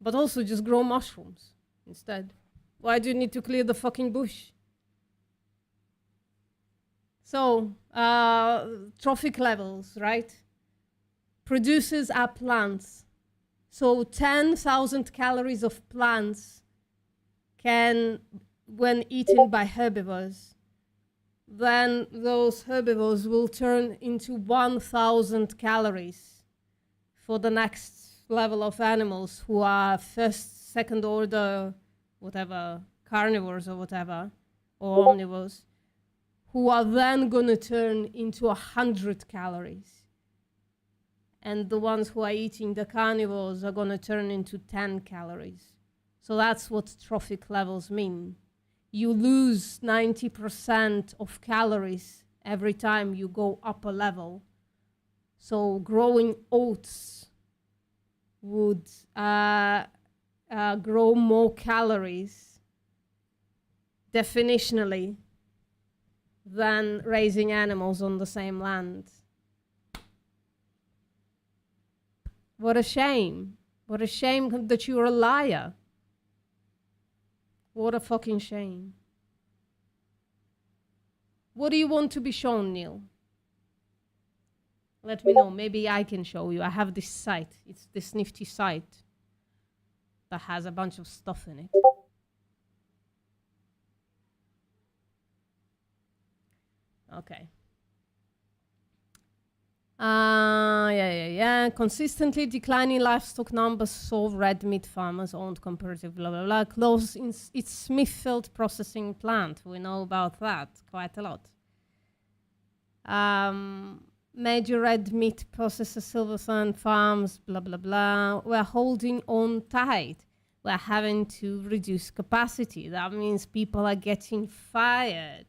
But also just grow mushrooms instead. Why do you need to clear the fucking bush? So, trophic levels, right? Producers are plants. So 10,000 calories of plants can, when eaten by herbivores, then those herbivores will turn into 1,000 calories for the next level of animals who are first, second order, whatever, carnivores or whatever, or omnivores, who are then going to turn into 100 calories. And the ones who are eating the carnivores are going to turn into 10 calories. So that's what trophic levels mean. You lose 90% of calories every time you go up a level. So growing oats would grow more calories, definitionally, than raising animals on the same land. What a shame. What a shame that you're a liar. What a fucking shame. What do you want to be shown, Neil? Let me know. Maybe I can show you. I have this site. It's this nifty site that has a bunch of stuff in it. Okay. Consistently declining livestock numbers saw red meat farmers owned comparative blah blah blah close in its Smithfield processing plant. We know about that quite a lot. Major red meat processor Silverthorne Farms, blah blah blah. We're holding on tight. We're having to reduce capacity. That means people are getting fired.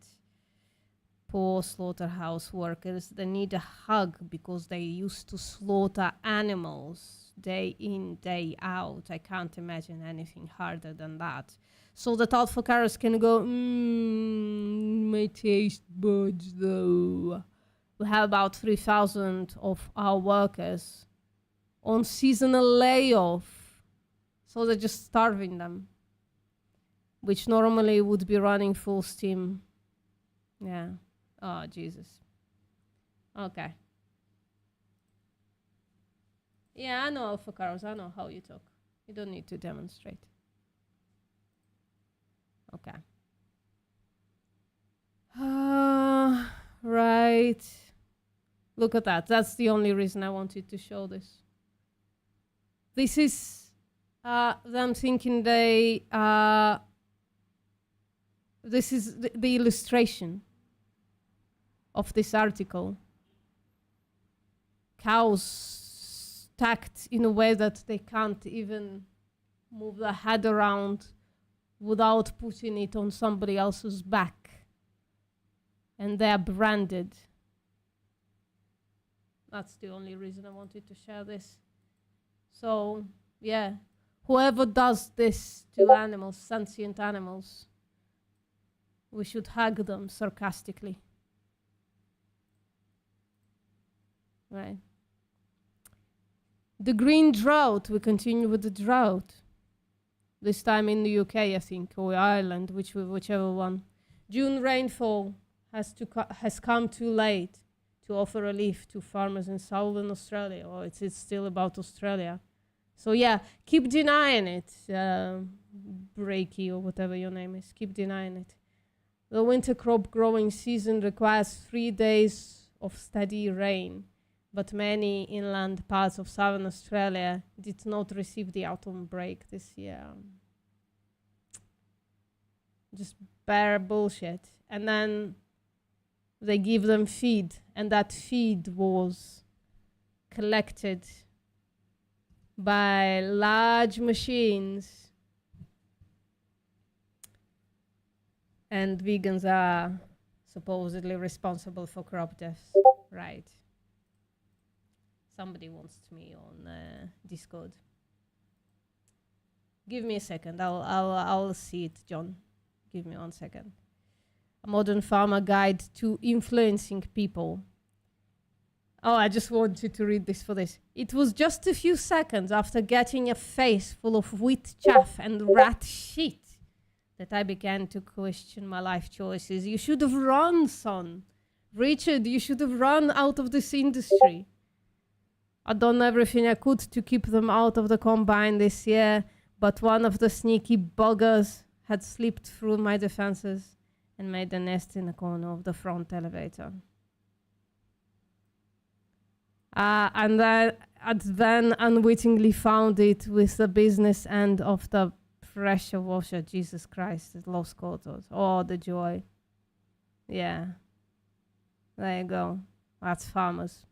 Poor slaughterhouse workers, they need a hug because they used to slaughter animals day in, day out. I can't imagine anything harder than that. So that Alpha Caros can go, my taste buds though. We have about 3,000 of our workers on seasonal layoff. So they're just starving them, which normally would be running full steam. Yeah. Oh, Jesus. Okay. Yeah, I know Alpha Caros. I know how you talk. You don't need to demonstrate. Okay. Right. Look at that. That's the only reason I wanted to show this. This is them thinking they... this is the illustration of this article. Cows stacked in a way that they can't even move their head around without putting it on somebody else's back. And they're branded. That's the only reason I wanted to share this. So, yeah. Whoever does this to animals, sentient animals, we should hug them sarcastically. Right. The green drought. We continue with the drought. This time in the UK, I think, or Ireland, whichever one. June rainfall has come too late to offer relief to farmers in southern Australia. Or it's still about Australia. So yeah, keep denying it, Breaky or whatever your name is. Keep denying it. The winter crop growing season requires 3 days of steady rain. But many inland parts of southern Australia did not receive the autumn break this year. Just bare bullshit. And then they give them feed, and that feed was collected by large machines. And vegans are supposedly responsible for crop deaths. Right. Somebody wants me on Discord. Give me a second. I'll see it, John. Give me 1 second. A modern farmer guide to influencing people. Oh, I just wanted to read this for this. It was just a few seconds after getting a face full of wheat chaff and rat shit that I began to question my life choices. You should have run, son. Richard, you should have run out of this industry. I'd done everything I could to keep them out of the combine this year, but one of the sneaky buggers had slipped through my defenses and made a nest in the corner of the front elevator. And I'd then unwittingly found it with the business end of the pressure washer. Jesus Christ, it lost quarters. Oh, the joy. Yeah. There you go. That's farmers.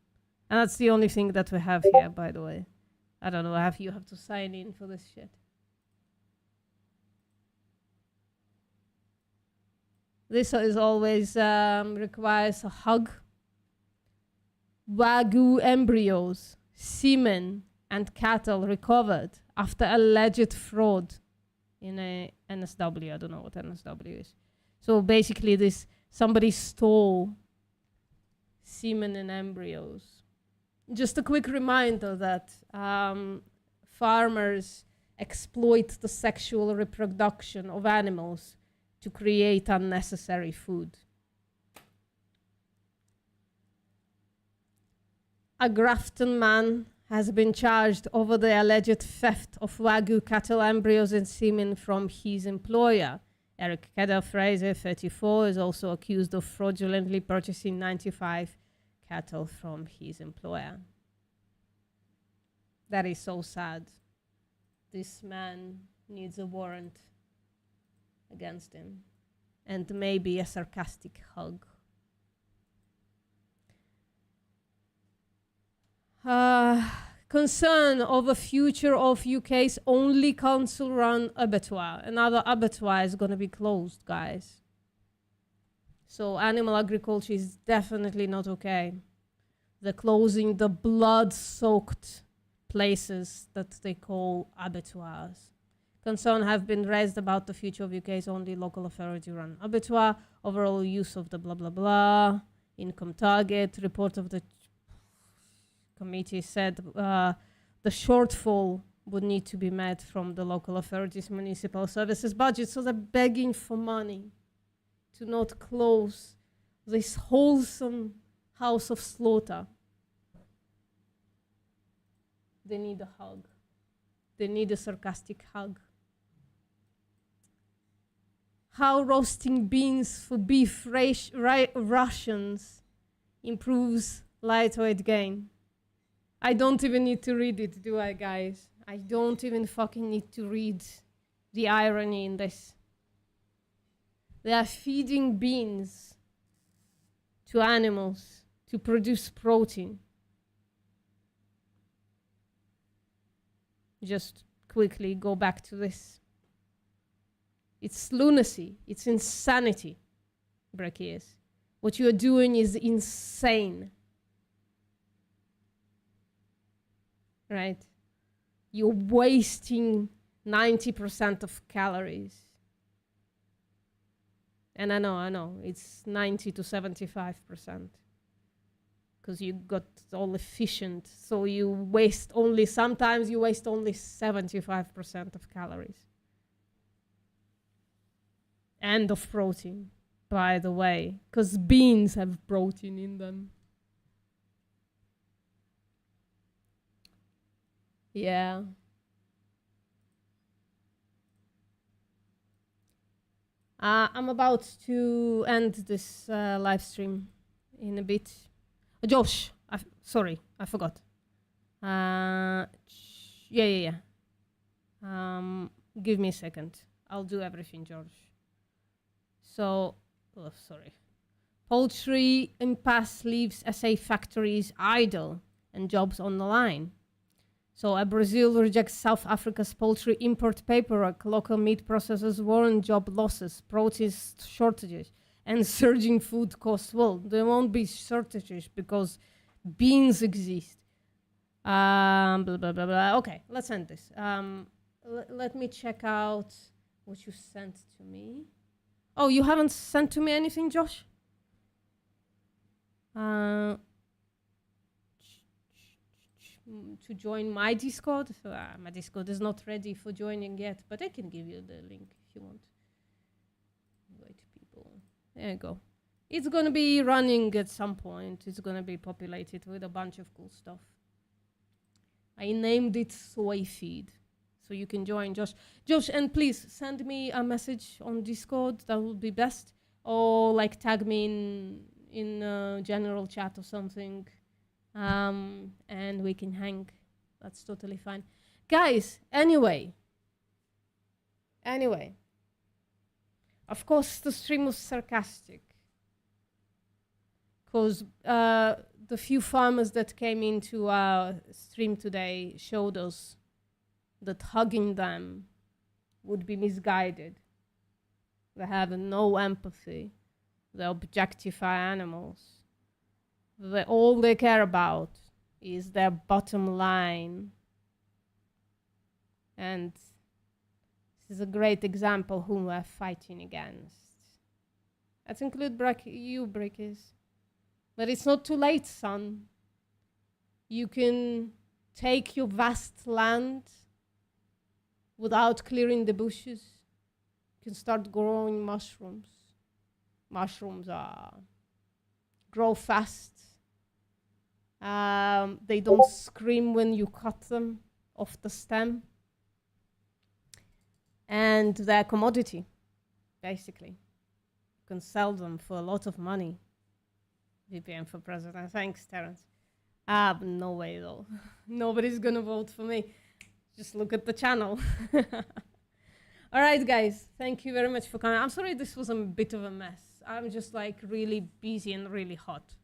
And that's the only thing that we have here, by the way. I don't know, you have to sign in for this shit. This is always requires a hug. Wagyu embryos, semen, and cattle recovered after alleged fraud in a NSW. I don't know what NSW is. So basically, somebody stole semen and embryos. Just a quick reminder that farmers exploit the sexual reproduction of animals to create unnecessary food. A Grafton man has been charged over the alleged theft of Wagyu cattle embryos and semen from his employer. Eric Kedder Fraser, 34, is also accused of fraudulently purchasing 95 cattle from his employer. That is so sad. This man needs a warrant against him and maybe a sarcastic hug. Concern of the future of UK's only council-run abattoir. Another abattoir is going to be closed, guys. So animal agriculture is definitely not okay. They're closing the blood-soaked places that they call abattoirs. Concerns have been raised about the future of UK's only local authority-run abattoir, overall use of the blah blah blah, income target, report of the committee said the shortfall would need to be met from the local authorities' municipal services budget, so they're begging for money to not close this wholesome house of slaughter. They need a hug. They need a sarcastic hug. How roasting beans for beef rations improves lightweight gain. I don't even need to read it, do I, guys? I don't even fucking need to read the irony in this. They are feeding beans to animals to produce protein. Just quickly go back to this. It's lunacy. It's insanity, Brachius. What you are doing is insane. Right? You're wasting 90% of calories. And I know, it's 90 to 75%. Because you got all efficient, so you waste only, sometimes you waste only 75% of calories. And of protein, by the way, because beans have protein in them. Yeah. I'm about to end this live stream in a bit. Josh, sorry, I forgot. Yeah. Give me a second. I'll do everything, George. So, sorry. Poultry impasse leaves SA factories idle and jobs on the line. So, Brazil rejects South Africa's poultry import paperwork. Local meat processors warn job losses, protest shortages, and surging food costs. Well, there won't be shortages because beans exist. Blah, blah, blah, blah. Okay, let's end this. Let me check out what you sent to me. Oh, you haven't sent to me anything, Josh? To join my Discord. My Discord is not ready for joining yet, but I can give you the link if you want. Invite people. There you go. It's going to be running at some point. It's going to be populated with a bunch of cool stuff. I named it Soy Feed. So you can join, Josh. Josh, and please send me a message on Discord. That would be best. Or like tag me in general chat or something. And we can hang. That's totally fine. Guys, anyway. Of course, the stream was sarcastic. Because the few farmers that came into our stream today showed us that hugging them would be misguided. They have no empathy. They objectify animals. All they care about is their bottom line. And this is a great example who we're fighting against. Let's include you, Brickies. But it's not too late, son. You can take your vast land without clearing the bushes. You can start growing mushrooms. Mushrooms grow fast. They don't scream when you cut them off the stem. And they're a commodity, basically. You can sell them for a lot of money. VPN for president. Thanks, Terence. No way though. Nobody's gonna vote for me. Just look at the channel. All right, guys. Thank you very much for coming. I'm sorry this was a bit of a mess. I'm just like really busy and really hot.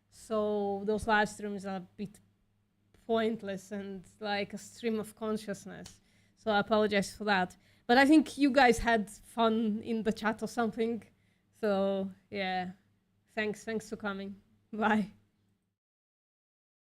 So those live streams are a bit pointless and like a stream of consciousness. So I apologize for that. But I think you guys had fun in the chat or something. So yeah, thanks for coming. Bye.